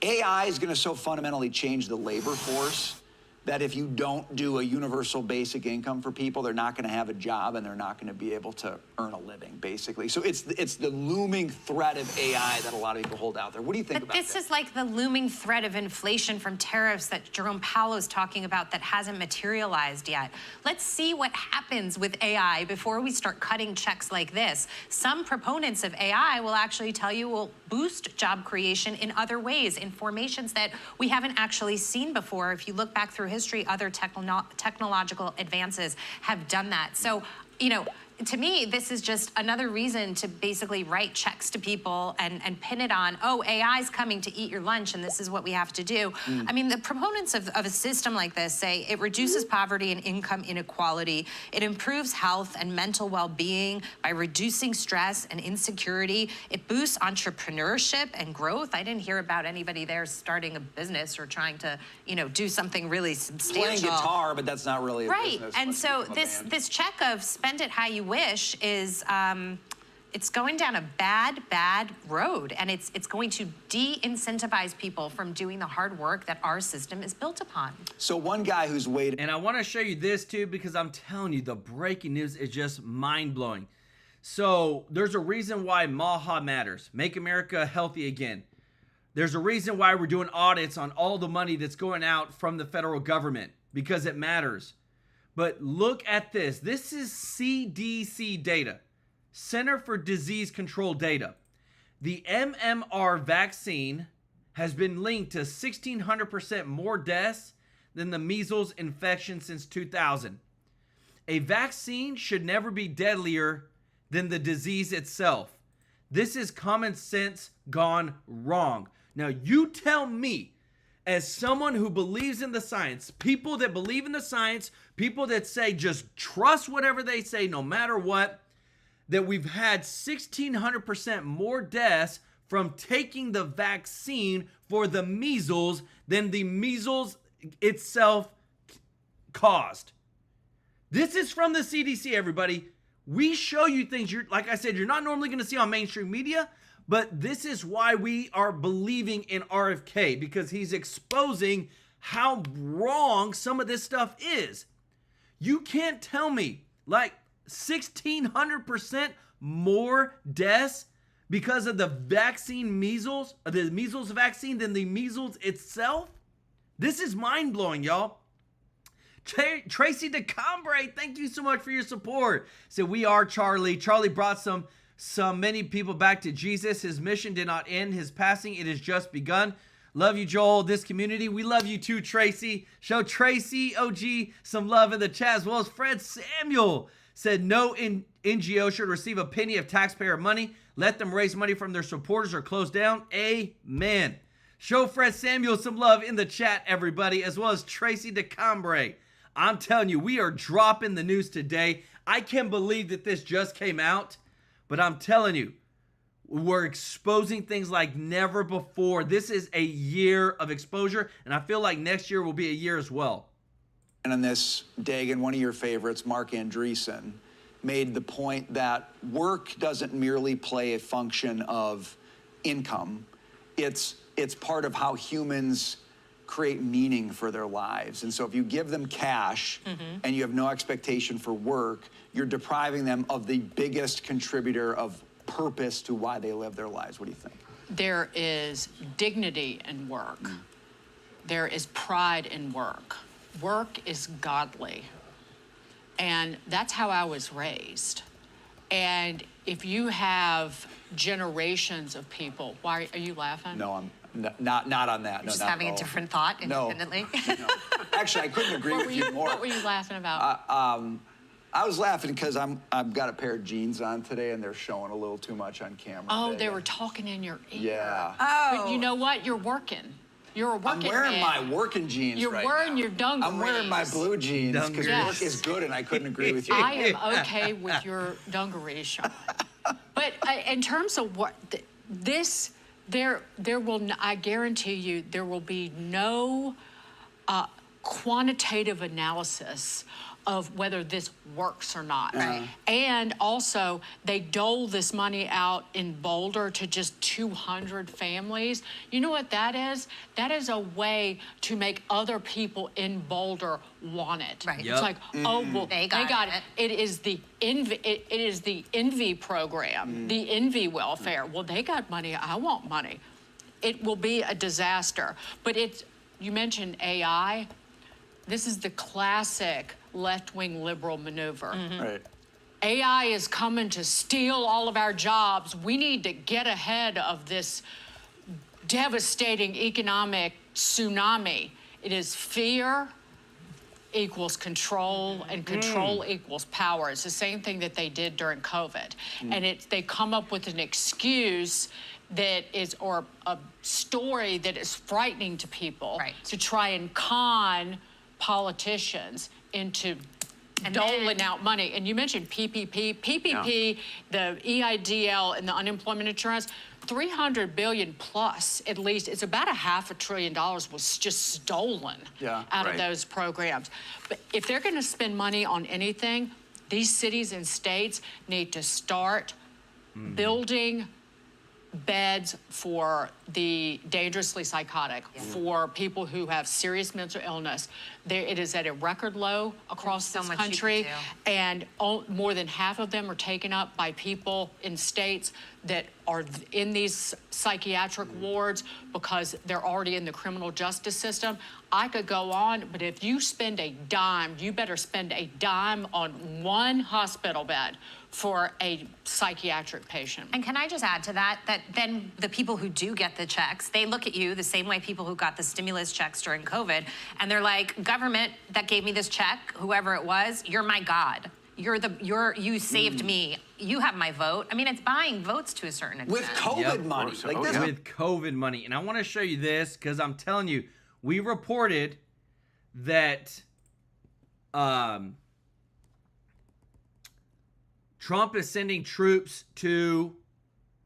AI is going to so fundamentally change the labor force that if you don't do a universal basic income for people, they're not going to have a job and they're not going to be able to earn a living, basically. So it's the looming threat of AI that a lot of people hold out there. What do you think about this? This is like the looming threat of inflation from tariffs that Jerome Powell's talking about that hasn't materialized yet. Let's see what happens with AI before we start cutting checks like this. Some proponents of AI will actually tell you will boost job creation in other ways, in formations that we haven't actually seen before. If you look back through history, other technological advances have done that. So, to me, this is just another reason to basically write checks to people and pin it on, oh, AI's coming to eat your lunch and this is what we have to do. I mean, the proponents of a system like this say it reduces poverty and income inequality. It improves health and mental well-being by reducing stress and insecurity. It boosts entrepreneurship and growth. I didn't hear about anybody there starting a business or trying to, do something really substantial. Playing guitar, but that's not really a right. business. And so this check of spend it how you wish is It's going down a bad, bad road, and it's going to de-incentivize people from doing the hard work that our system is built upon. So one guy who's waiting. And I want to show you this too, because I'm telling you, the breaking news is just mind-blowing. So there's a reason why MAHA matters. Make America healthy again. There's a reason why we're doing audits on all the money that's going out from the federal government, because it matters. But look at this. This is CDC data. Center for Disease Control data. The MMR vaccine has been linked to 1,600% more deaths than the measles infection since 2000. A vaccine should never be deadlier than the disease itself. This is common sense gone wrong. Now you tell me, as someone who believes in the science, people that believe in the science, people that say just trust whatever they say no matter what, that we've had 1,600% more deaths from taking the vaccine for the measles than the measles itself caused. This is from the CDC, everybody. We show you things, like I said, you're not normally going to see on mainstream media, but this is why we are believing in RFK, because he's exposing how wrong some of this stuff is. You can't tell me, like, 1,600% more deaths because of the vaccine measles, the measles vaccine, than the measles itself? This is mind-blowing, y'all. Tracy DeCombre, thank you so much for your support. So we are Charlie. Charlie brought many people back to Jesus. His mission did not end his passing. It has just begun. Love you, Joel. This community, we love you too, Tracy. Show Tracy OG some love in the chat, as well as Fred Samuel said no NGO should receive a penny of taxpayer money. Let them raise money from their supporters or close down. Amen. Show Fred Samuel some love in the chat, everybody, as well as Tracy DeCombre. I'm telling you, we are dropping the news today. I can't believe that this just came out, but I'm telling you, we're exposing things like never before. This is a year of exposure, and I feel like next year will be a year as well. And on this, Dagan, one of your favorites, Mark Andreessen, made the point that work doesn't merely play a function of income. It's part of how humans create meaning for their lives. And so if you give them cash and you have no expectation for work, you're depriving them of the biggest contributor of purpose to why they live their lives. What do you think? There is dignity in work. There is pride in work. Work is godly. And that's how I was raised. And if you have generations of people, why are you laughing? No, I'm not on that. You're just having a different thought independently. No. Actually, I couldn't agree with you more. What were you laughing about? I was laughing because I've got a pair of jeans on today and they're showing a little too much on camera. Oh, they were talking in your ear. Yeah. Oh. But you know what? You're working. You're a working I'm wearing man. my working jeans You're right wearing now. your dungarees. I'm wearing my blue jeans because Yes. work is good and I couldn't agree with you. I am okay with your dungarees, Sean. But in terms of what there will, I guarantee you, there will be no quantitative analysis of whether this works or not. Right. And also, they dole this money out in Boulder to just 200 families. You know what that is? That is a way to make other people in Boulder want it. Right. It's like, oh, well, They got it. it is the Envy program, the Envy welfare. Well, they got money. I want money. It will be a disaster. But you mentioned AI. This is the classic left-wing liberal maneuver. Right. AI is coming to steal all of our jobs. We need to get ahead of this devastating economic tsunami. It is fear equals control, and control equals power. It's the same thing that they did during COVID. And they come up with an excuse that is, or a story that is frightening to people to try and con politicians into doling out money. And you mentioned PPP. PPP, the EIDL, and the unemployment insurance, $300 billion plus, at least. It's about $500 billion was just stolen out of those programs. But if they're going to spend money on anything, these cities and states need to start building beds for the dangerously psychotic, for people who have serious mental illness. It is at a record low across this country, and more than half of them are taken up by people in states that are in these psychiatric wards because they're already in the criminal justice system. I could go on, but if you spend a dime, you better spend a dime on one hospital bed for a psychiatric patient. And can I just add to that, that then the people who do get the checks, they look at you the same way people who got the stimulus checks during COVID, and they're like, government that gave me this check, whoever it was, you're my God. You saved me. You have my vote. I mean, it's buying votes to a certain extent. With COVID money. Like this. With COVID money. And I want to show you this because I'm telling you, we reported that Trump is sending troops to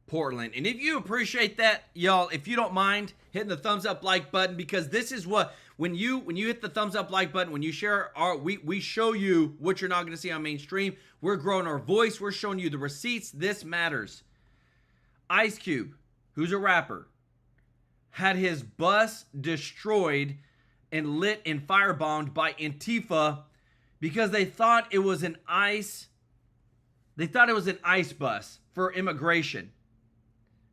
Portland. And if you appreciate that, y'all, if you don't mind hitting the thumbs up like button, because this is what, when you hit the thumbs up like button, when you share we show you what you're not going to see on mainstream. We're growing our voice. We're showing you the receipts. This matters. Ice Cube, who's a rapper, had his bus destroyed and lit and firebombed by Antifa because they thought it was an ICE bus for immigration.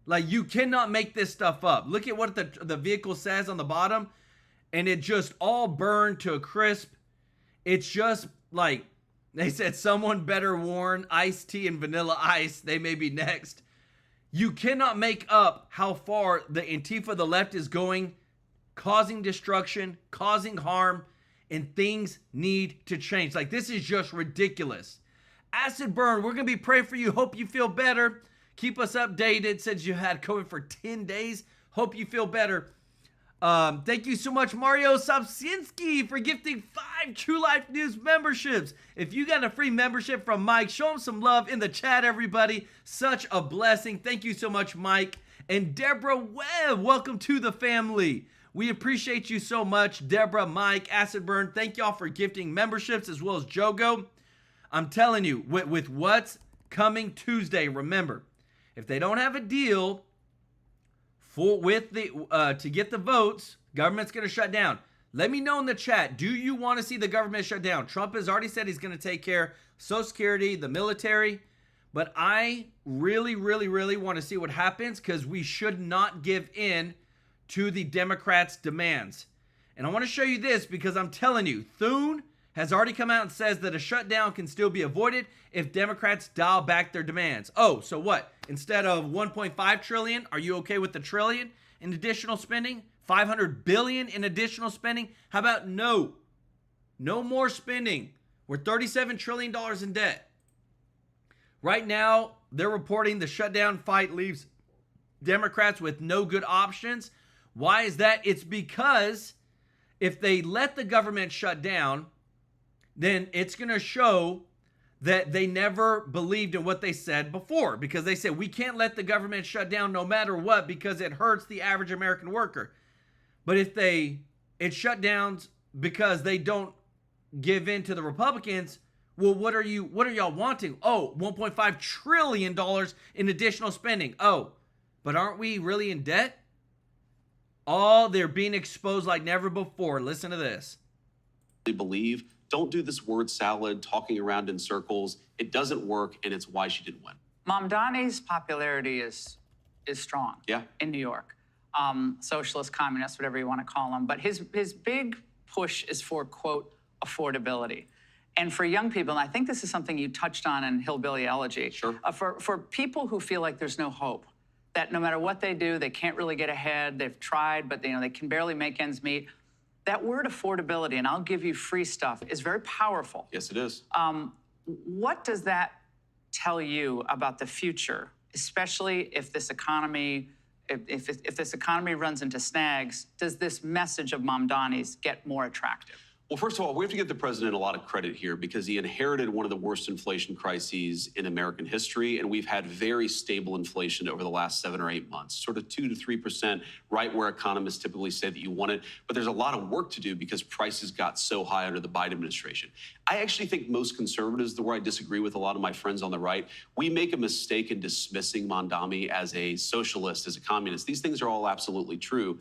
Like, you cannot make this stuff up. Look at what the vehicle says on the bottom, and it just all burned to a crisp. It's just like, they said someone better warn iced tea and vanilla ice. They may be next. You cannot make up how far the Antifa, the left, is going, causing destruction, causing harm, and things need to change. Like, this is just ridiculous. Acid burn, we're going to be praying for you. Hope you feel better. Keep us updated since you had COVID for 10 days. Hope you feel better. Thank you so much, Mario Sobczynski, for gifting 5 TrueLife News memberships. If you got a free membership from Mike, show him some love in the chat, everybody. Such a blessing. Thank you so much, Mike. And Deborah Webb, welcome to the family. We appreciate you so much, Deborah, Mike, Acid Burn. Thank y'all for gifting memberships, as well as Jogo. I'm telling you, with what's coming Tuesday, remember, if they don't have a deal to get the votes, government's going to shut down. Let me know in the chat, do you want to see the government shut down? Trump has already said he's going to take care of Social Security, the military, but I really, really, really want to see what happens because we should not give in to the Democrats' demands. And I want to show you this because I'm telling you, Thune has already come out and says that a shutdown can still be avoided if Democrats dial back their demands. Oh, so what? Instead of 1.5 trillion, are you okay with the trillion in additional spending? 500 billion in additional spending? How about no? No more spending. We're $37 trillion in debt. Right now, they're reporting the shutdown fight leaves Democrats with no good options. Why is that? It's because if they let the government shut down, then it's going to show that they never believed in what they said before, because they said we can't let the government shut down no matter what because it hurts the average American worker. But if it shut down because they don't give in to the Republicans, well, what are y'all wanting? Oh, $1.5 trillion in additional spending. Oh, but aren't we really in debt? Oh, they're being exposed like never before. Listen to this. They believe. Don't do this word salad, talking around in circles. It doesn't work, and it's why she didn't win. Mamdani's popularity is strong. Yeah. In New York. Socialist, communist, whatever you want to call him. But his big push is for, quote, affordability. And for young people, and I think this is something you touched on in Hillbilly Elegy. Sure. For people who feel like there's no hope, that no matter what they do, they can't really get ahead. They've tried, but they can barely make ends meet. That word affordability, and I'll give you free stuff, is very powerful. Yes, it is. What does that tell you about the future, especially if this economy, if this economy runs into snags? Does this message of Mamdani's get more attractive? Well, first of all, we have to give the president a lot of credit here because he inherited one of the worst inflation crises in American history, and we've had very stable inflation over the last 7 or 8 months, sort of 2 to 3%, right where economists typically say that you want it. But there's a lot of work to do because prices got so high under the Biden administration. I actually think most conservatives, the where I disagree with a lot of my friends on the right, we make a mistake in dismissing Mondami as a socialist, as a communist. These things are all absolutely true.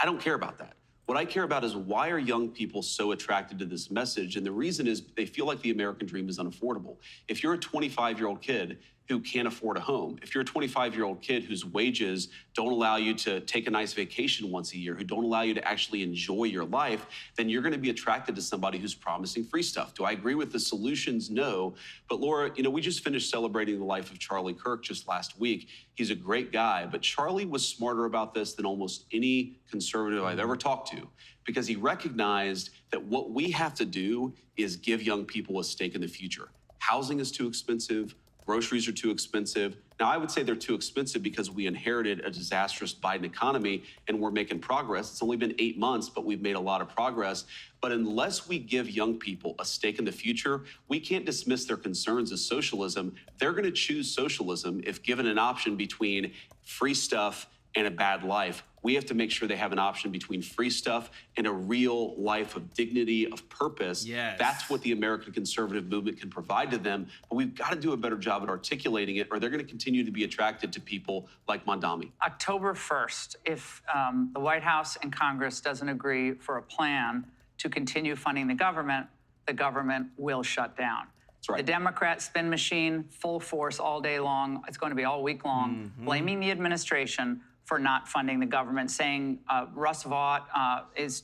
I don't care about that. What I care about is why are young people so attracted to this message? And the reason is they feel like the American dream is unaffordable. If you're a 25-year-old kid who can't afford a home, if you're a 25-year-old kid whose wages don't allow you to take a nice vacation once a year, who don't allow you to actually enjoy your life, then you're going to be attracted to somebody who's promising free stuff. Do I agree with the solutions? No. But Laura, you know, we just finished celebrating the life of Charlie Kirk just last week. He's a great guy, but Charlie was smarter about this than almost any conservative I've ever talked to, because he recognized that what we have to do is give young people a stake in the future. Housing is too expensive. Groceries are too expensive. Now, I would say they're too expensive because we inherited a disastrous Biden economy and we're making progress. It's only been 8 months, but we've made a lot of progress. But unless we give young people a stake in the future, we can't dismiss their concerns as socialism. They're going to choose socialism if given an option between free stuff and a bad life. We have to make sure they have an option between free stuff and a real life of dignity, of purpose. Yes. That's what the American conservative movement can provide to them. But we've got to do a better job at articulating it, or they're going to continue to be attracted to people like Mondami. October 1st, if the White House and Congress doesn't agree for a plan to continue funding the government will shut down. That's right. The Democrat spin machine, full force all day long. It's going to be all week long, blaming the administration for not funding the government, saying Russ Vought is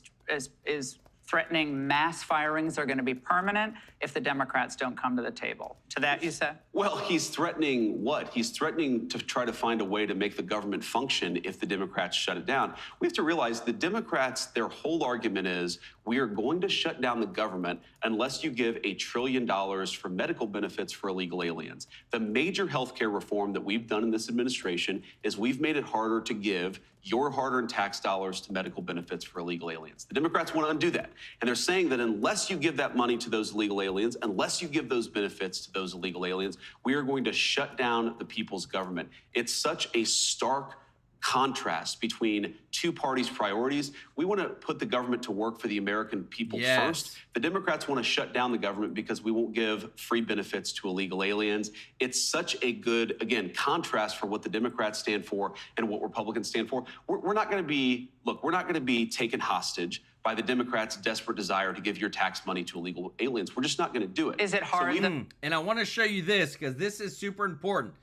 threatening mass firings are going to be permanent if the Democrats don't come to the table. To that, you said? Well, he's threatening what? He's threatening to try to find a way to make the government function if the Democrats shut it down. We have to realize the Democrats, their whole argument is we are going to shut down the government unless you give $1 trillion for medical benefits for illegal aliens. The major healthcare reform that we've done in this administration is we've made it harder to give your hard-earned tax dollars to medical benefits for illegal aliens. The Democrats want to undo that. And they're saying that unless you give that money to those illegal aliens, unless you give those benefits to those illegal aliens, we are going to shut down the people's government. It's such a stark contrast between two parties' priorities. We want to put the government to work for the American people first. The Democrats want to shut down the government because we won't give free benefits to illegal aliens. It's such a good, again, contrast for what the Democrats stand for and what Republicans stand for. We're not going to be, look, we're not going to be taken hostage by the Democrats' desperate desire to give your tax money to illegal aliens. We're just not going to do it. Is it hard? And I want to show you this because this is super important.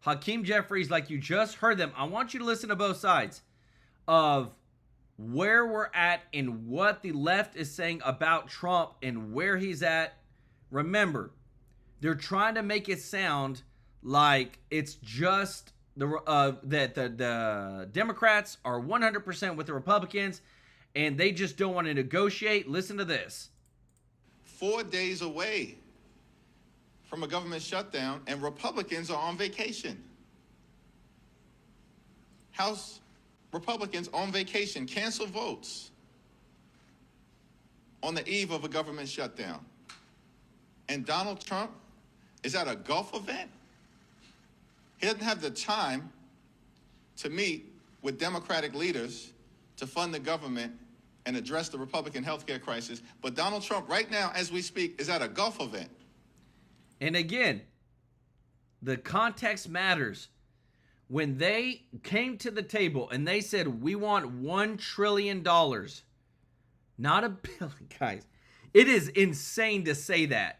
Hakeem Jeffries, like you just heard them, I want you to listen to both sides of where we're at and what the left is saying about Trump and where he's at. Remember, they're trying to make it sound like it's just that the Democrats are 100% with the Republicans and they just don't want to negotiate. Listen to this. 4 days away from a government shutdown, and Republicans are on vacation. House Republicans on vacation, cancel votes on the eve of a government shutdown. And Donald Trump is at a golf event. He doesn't have the time to meet with Democratic leaders to fund the government and address the Republican healthcare crisis. But Donald Trump, right now, as we speak, is at a golf event. And again, the context matters. When they came to the table and they said, we want $1 trillion, not $1 billion, guys. It is insane to say that.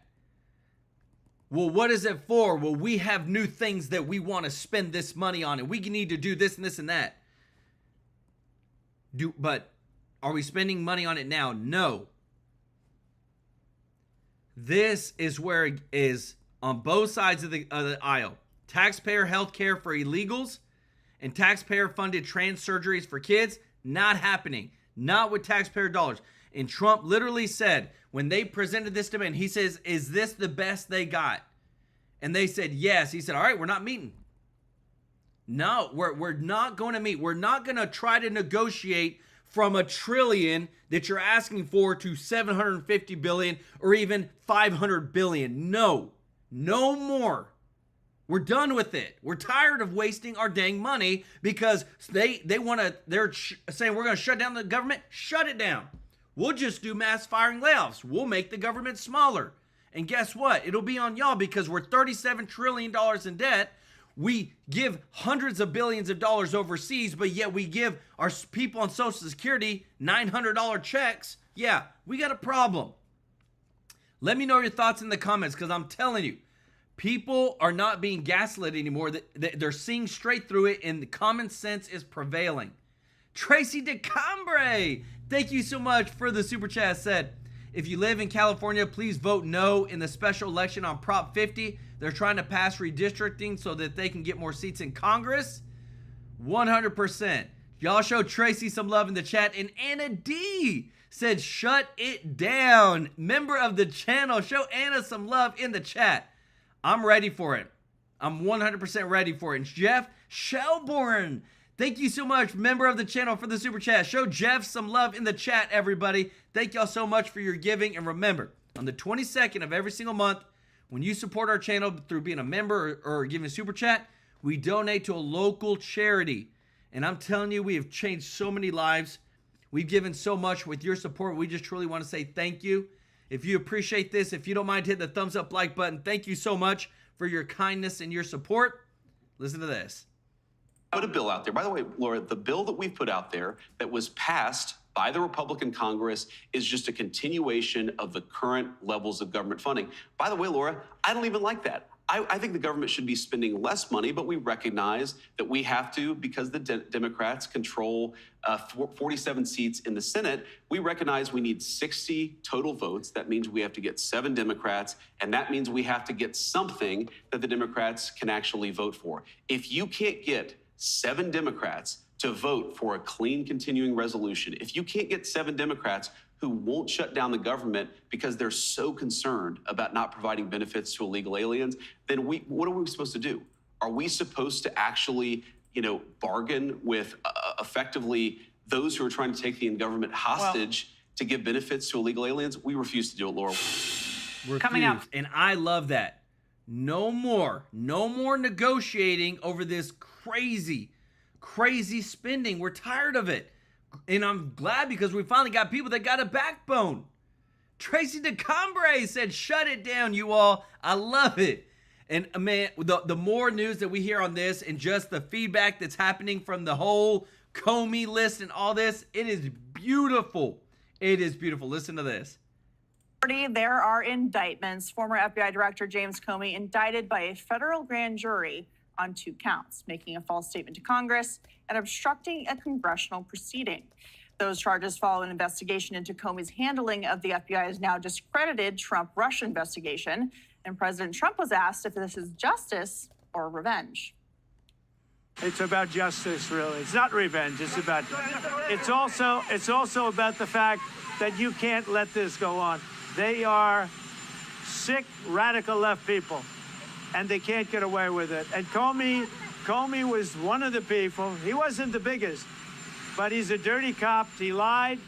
Well, what is it for? Well, we have new things that we want to spend this money on, and we need to do this and this and that. But are we spending money on it now? No. This is where it is on both sides of the aisle. Taxpayer health care for illegals and taxpayer-funded trans surgeries for kids, not happening. Not with taxpayer dollars. And Trump literally said, when they presented this demand, he says, is this the best they got? And they said, yes. He said, all right, we're not meeting. No, we're not going to meet. We're not going to try to negotiate from $1 trillion that you're asking for to $750 billion or even $500 billion. No, no more. We're done with it. We're tired of wasting our dang money because they're saying we're going to shut down the government. Shut it down. We'll just do mass firing layoffs. We'll make the government smaller. And guess what? It'll be on y'all because we're $37 trillion in debt. We give hundreds of billions of dollars overseas, but yet we give our people on Social Security $900 checks. Yeah, we got a problem. Let me know your thoughts in the comments because I'm telling you, people are not being gaslit anymore. They're seeing straight through it, and the common sense is prevailing. Tracy DeCambre, thank you so much for the super chat. Said, if you live in California, please vote no in the special election on Prop 50. They're trying to pass redistricting so that they can get more seats in Congress. 100%. Y'all show Tracy some love in the chat. And Anna D said, shut it down. Member of the channel, show Anna some love in the chat. I'm ready for it. I'm 100% ready for it. And Jeff Shelbourne, thank you so much, member of the channel, for the super chat. Show Jeff some love in the chat, everybody. Thank y'all so much for your giving. And remember, on the 22nd of every single month, when you support our channel through being a member or giving a super chat, we donate to a local charity. And I'm telling you, we have changed so many lives. We've given so much with your support. We just truly want to say thank you. If you appreciate this, if you don't mind, hit the thumbs up like button. Thank you so much for your kindness and your support. Listen to this. Put a bill out there. By the way, Laura, the bill that we've put out there that was passed by the Republican Congress is just a continuation of the current levels of government funding. By the way, Laura, I don't even like that. I think the government should be spending less money, but we recognize that we have to, because the Democrats control 47 seats in the Senate, we recognize we need 60 total votes. That means we have to get 7 Democrats, and that means we have to get something that the Democrats can actually vote for. If you can't get 7 Democrats to vote for a clean continuing resolution, if you can't get 7 Democrats who won't shut down the government because they're so concerned about not providing benefits to illegal aliens, then what are we supposed to do? Are we supposed to actually, bargain with effectively those who are trying to take the government hostage to give benefits to illegal aliens? We refuse to do it, Laura. Coming up. And I love that. No more negotiating over this crazy spending. We're tired of it. And I'm glad because we finally got people that got a backbone. Tracy DeCambre said, shut it down, you all. I love it. And man, the more news that we hear on this and just the feedback that's happening from the whole Comey list and all this, it is beautiful. It is beautiful. Listen to this. There are indictments. Former FBI Director James Comey indicted by a federal grand jury on 2 counts, making a false statement to Congress and obstructing a congressional proceeding. Those charges follow an investigation into Comey's handling of the FBI's now discredited Trump-Russia investigation. And President Trump was asked if this is justice or revenge. It's about justice, really. It's not revenge. It's also about the fact that you can't let this go on. They are sick, radical left people, and they can't get away with it. And Comey was one of the people. He wasn't the biggest, but he's a dirty cop. He lied.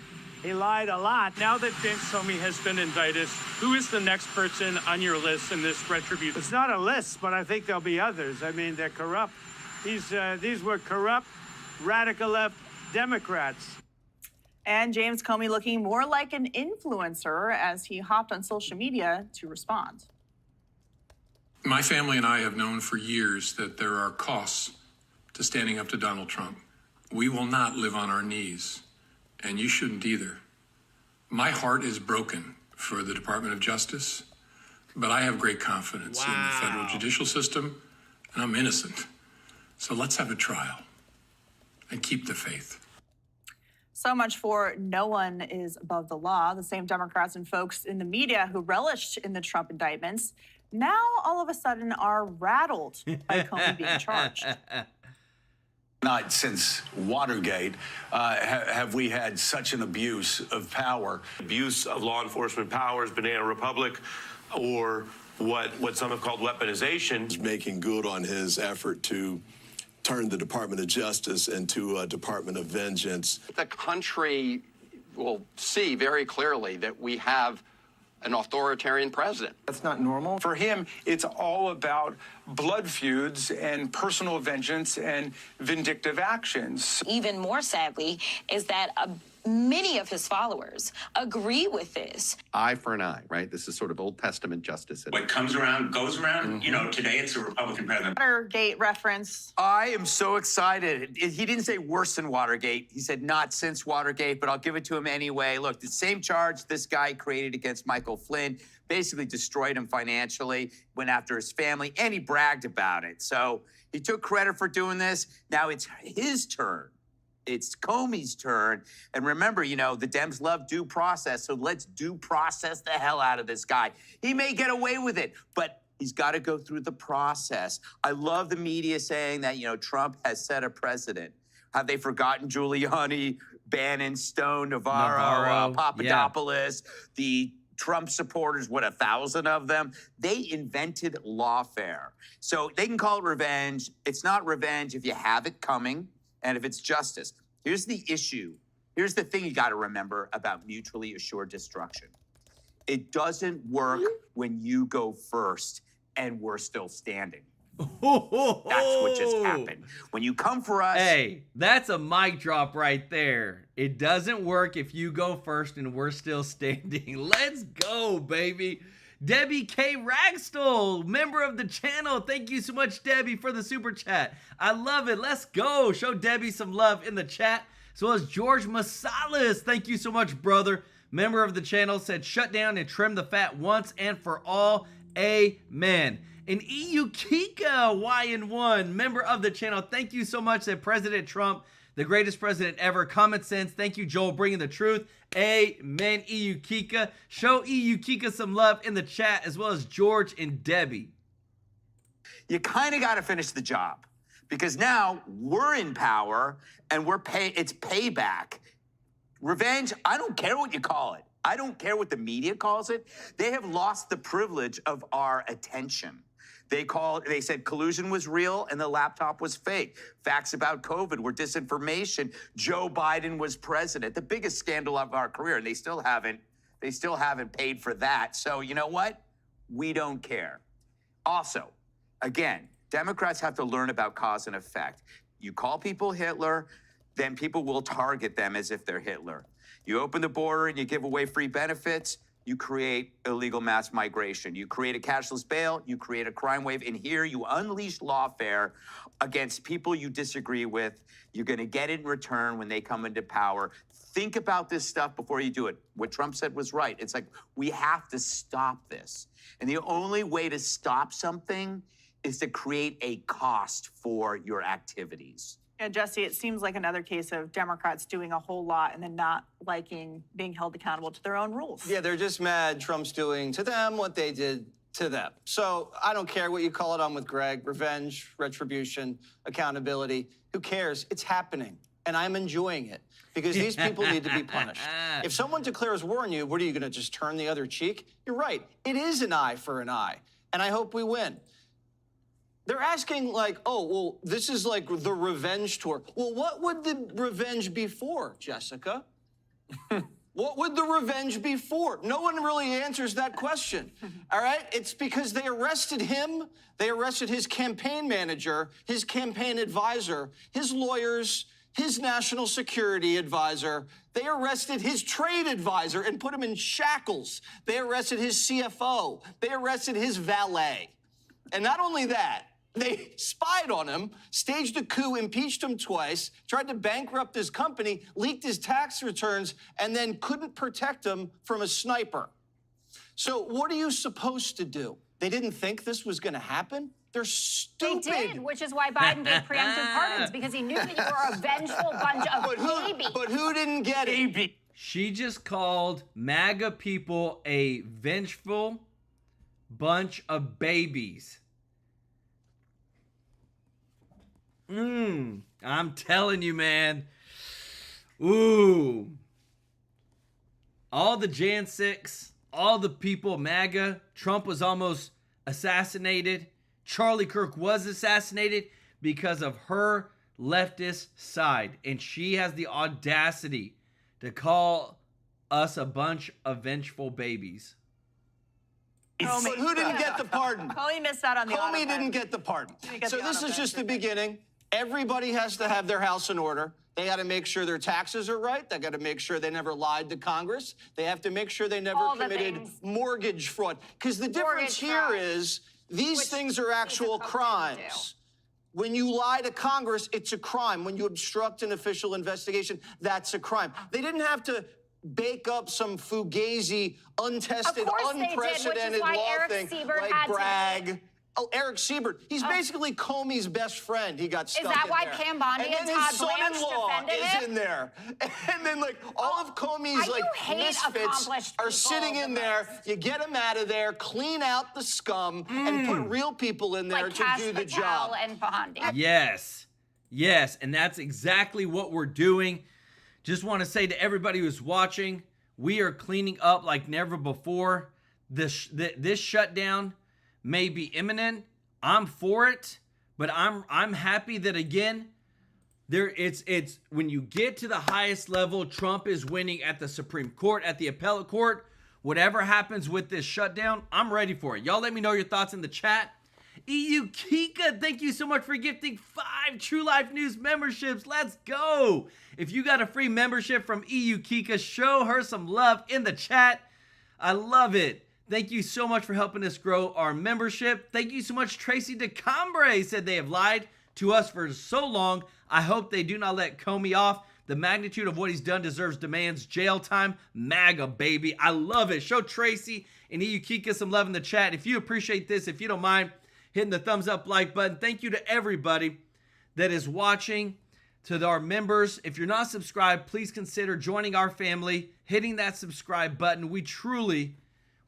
He lied a lot. Now that James Comey has been indicted, who is the next person on your list in this retribution? It's not a list, but I think there'll be others. I mean, they're corrupt. These were corrupt, radical left Democrats. And James Comey looking more like an influencer as he hopped on social media to respond. My family and I have known for years that there are costs to standing up to Donald Trump. We will not live on our knees, and you shouldn't either. My heart is broken for the Department of Justice, but I have great confidence in the federal judicial system, and I'm innocent. So let's have a trial and keep the faith. So much for no one is above the law. The same Democrats and folks in the media who relished in the Trump indictments now all of a sudden are rattled by Comey being charged. Not since Watergate have we had such an abuse of power. Abuse of law enforcement powers, banana republic, or what some have called weaponization. He's making good on his effort to turned the Department of Justice into a Department of Vengeance. The country will see very clearly that we have an authoritarian president. That's not normal. For him, it's all about blood feuds and personal vengeance and vindictive actions. Even more sadly is that many of his followers agree with this. Eye for an eye, right? This is sort of Old Testament justice. What comes around goes around. You know, today it's a Republican president. Watergate reference. I am so excited. He didn't say worse than Watergate. He said not since Watergate, but I'll give it to him anyway. Look, the same charge this guy created against Michael Flynn, basically destroyed him financially, went after his family, and he bragged about it. So he took credit for doing this. Now it's his turn. It's Comey's turn. And remember, you know, the Dems love due process, so let's due process the hell out of this guy. He may get away with it, but he's got to go through the process. I love the media saying that, you know, Trump has set a precedent. Have they forgotten Giuliani, Bannon, Stone, Navarro, Papadopoulos, the Trump supporters, what, 1,000 of them? They invented lawfare. So they can call it revenge. It's not revenge if you have it coming. And if it's justice. Here's the issue. Here's the thing you got to remember about mutually assured destruction. It doesn't work when you go first and we're still standing. That's what just happened. When you come for us... Hey, that's a mic drop right there. It doesn't work if you go first and we're still standing. Let's go, baby. Debbie K. Ragstall, member of the channel. Thank you so much, Debbie, for the super chat. I love it. Let's go. Show Debbie some love in the chat. As well as George Masalis. Thank you so much, brother. Member of the channel said, shut down and trim the fat once and for all. Amen. And EU Kika YN1, member of the channel. Thank you so much, said President Trump, the greatest president ever. Common sense. Thank you, Joel, bringing the truth. Amen, EU Kika. Show EU Kika some love in the chat, as well as George and Debbie. You kind of got to finish the job because now we're in power and it's payback. Revenge, I don't care what you call it. I don't care what the media calls it. They have lost the privilege of our attention. They said collusion was real and the laptop was fake. Facts about COVID were disinformation. Joe Biden was president. The biggest scandal of our career, and they still haven't paid for that. So you know what? We don't care. Also, again, Democrats have to learn about cause and effect. You call people Hitler, then people will target them as if they're Hitler. You open the border and you give away free benefits, you create illegal mass migration. You create a cashless bail, you create a crime wave, and here you unleash lawfare against people you disagree with. You're gonna get it in return when they come into power. Think about this stuff before you do it. What Trump said was right. It's like, we have to stop this. And the only way to stop something is to create a cost for your activities. Yeah, Jesse, it seems like another case of Democrats doing a whole lot and then not liking being held accountable to their own rules. Yeah, they're just mad Trump's doing to them what they did to them. So I don't care what you call it. I'm with Greg. Revenge, retribution, accountability. Who cares? It's happening. And I'm enjoying it because these people need to be punished. If someone declares war on you, what are you going to just turn the other cheek? You're right. It is an eye for an eye. And I hope we win. They're asking like, oh, well, this is like the revenge tour. Well, what would the revenge be for, Jessica? What would the revenge be for? No one really answers that question, all right? It's because they arrested him, they arrested his campaign manager, his campaign advisor, his lawyers, his national security advisor. They arrested his trade advisor and put him in shackles. They arrested his CFO. They arrested his valet. And not only that, they spied on him, staged a coup, impeached him twice, tried to bankrupt his company, leaked his tax returns, and then couldn't protect him from a sniper. So what are you supposed to do? They didn't think this was going to happen? They're stupid. They did, which is why Biden gave preemptive pardons, because he knew that you were a vengeful bunch of babies. But who didn't get it? She just called MAGA people a vengeful bunch of babies. I'm telling you, man. Ooh. All the Jan 6, all the people, MAGA, Trump was almost assassinated. Charlie Kirk was assassinated. because of her leftist side. And she has the audacity to call us a bunch of vengeful babies. But who didn't get the pardon? Comey missed out on the Comey auto didn't pen. get the pardon. Didn't get So the this auto is pen. just the beginning. Everybody has to have their house in order. They got to make sure their taxes are right. They got to make sure they never lied to Congress. They have to make sure they never All the committed things. mortgage fraud. Because the difference Mortgage here fraud. is these Which things are actual Coke didn't crimes. When you lie to Congress, it's a crime. When you obstruct an official investigation, that's a crime. They didn't have to bake up some fugazi, untested, Of course they did, which is unprecedented why law Eric thing Siebert like had to Bragg. Oh, Eric Siebert. He's basically Comey's best friend. He got stuck Is that in why there. Pam Bondi and and then Todd his Blanche son-in-law defended is him? in there. And then, like, all of Comey's, You like, hate misfits accomplished are people sitting in the there. You get them out of there, clean out the scum, and put real people in there Like to Kash do the Patel job. and Bondi. Yes. Yes. And that's exactly what we're doing. Just want to say to everybody who's watching, we are cleaning up like never before. This shutdown may be imminent. I'm for it, but I'm happy that again, it's when you get to the highest level, Trump is winning at the Supreme Court, at the appellate court. Whatever happens with this shutdown, I'm ready for it. Y'all let me know your thoughts in the chat. EU Kika, thank you so much for gifting 5 TrueLife News memberships. Let's go. If you got a free membership from EU Kika, show her some love in the chat. I love it. Thank you so much for helping us grow our membership. Thank you so much. Tracy DeCambre said they have lied to us for so long. I hope they do not let Comey off. The magnitude of what he's done demands jail time. MAGA, baby. I love it. Show Tracy and EU Kika some love in the chat. If you appreciate this, if you don't mind hitting the thumbs up like button. Thank you to everybody that is watching, to our members. If you're not subscribed, please consider joining our family, hitting that subscribe button. We truly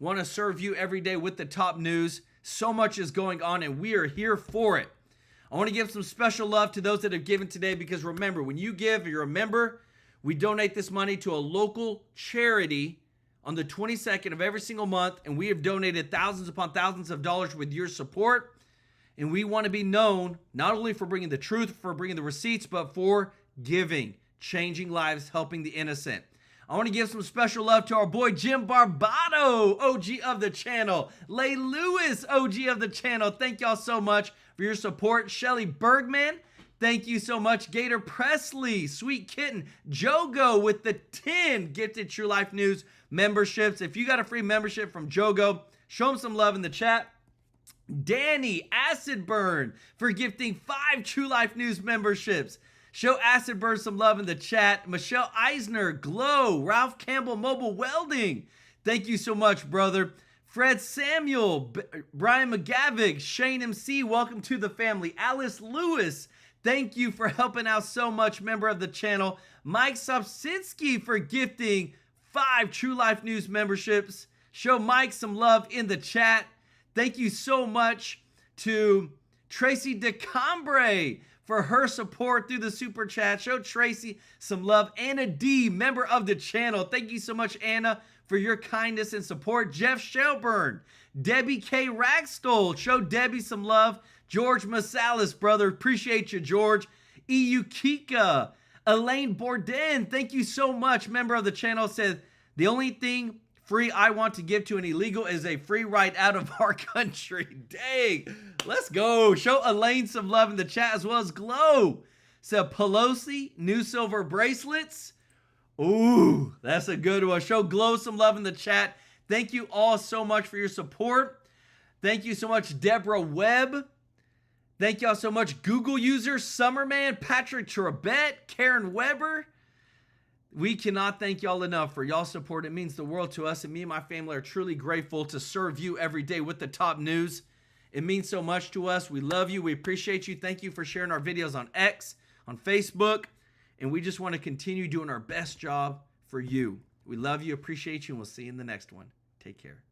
want to serve you every day with the top news. So much is going on, and we are here for it. I want to give some special love to those that have given today, because remember, when you give, you're a member, we donate this money to a local charity on the 22nd of every single month, and we have donated thousands upon thousands of dollars with your support. And we want to be known not only for bringing the truth, for bringing the receipts, but for giving, changing lives, helping the innocent. I want to give some special love to our boy Jim Barbado, OG of the channel. Lay Lewis, OG of the channel. Thank y'all so much for your support. Shelly Bergman, thank you so much. Gator Presley, Sweet Kitten, Jogo with the 10 gifted True Life News memberships. If you got a free membership from Jogo, show him some love in the chat. Danny Acid Burn for gifting 5 True Life News memberships. Show Acid Burn some love in the chat. Michelle Eisner, Glow, Ralph Campbell Mobile Welding. Thank you so much, brother. Fred Samuel, Brian McGavick, Shane MC, welcome to the family. Alice Lewis, thank you for helping out so much, member of the channel. Mike Sobczynski for gifting 5 True Life News memberships. Show Mike some love in the chat. Thank you so much to Tracy DeCambre for her support through the super chat. Show Tracy some love. Anna D, member of the channel. Thank you so much, Anna, for your kindness and support. Jeff Shelburne, Debbie K. Ragstole. Show Debbie some love. George Masalis, brother. Appreciate you, George. EU Kika. Elaine Borden, thank you so much. Member of the channel, said, the only thing free I want to give to an illegal is a free ride out of our country. Dang. Let's go. Show Elaine some love in the chat, as well as Glow. So Pelosi, new silver bracelets. Ooh, that's a good one. Show Glow some love in the chat. Thank you all so much for your support. Thank you so much, Deborah Webb. Thank y'all so much, Google user, Summerman, Patrick Trebet, Karen Weber. We cannot thank y'all enough for y'all support. It means the world to us, and me and my family are truly grateful to serve you every day with the top news. It means so much to us. We love you. We appreciate you. Thank you for sharing our videos on X, on Facebook, and we just want to continue doing our best job for you. We love you, appreciate you, and we'll see you in the next one. Take care.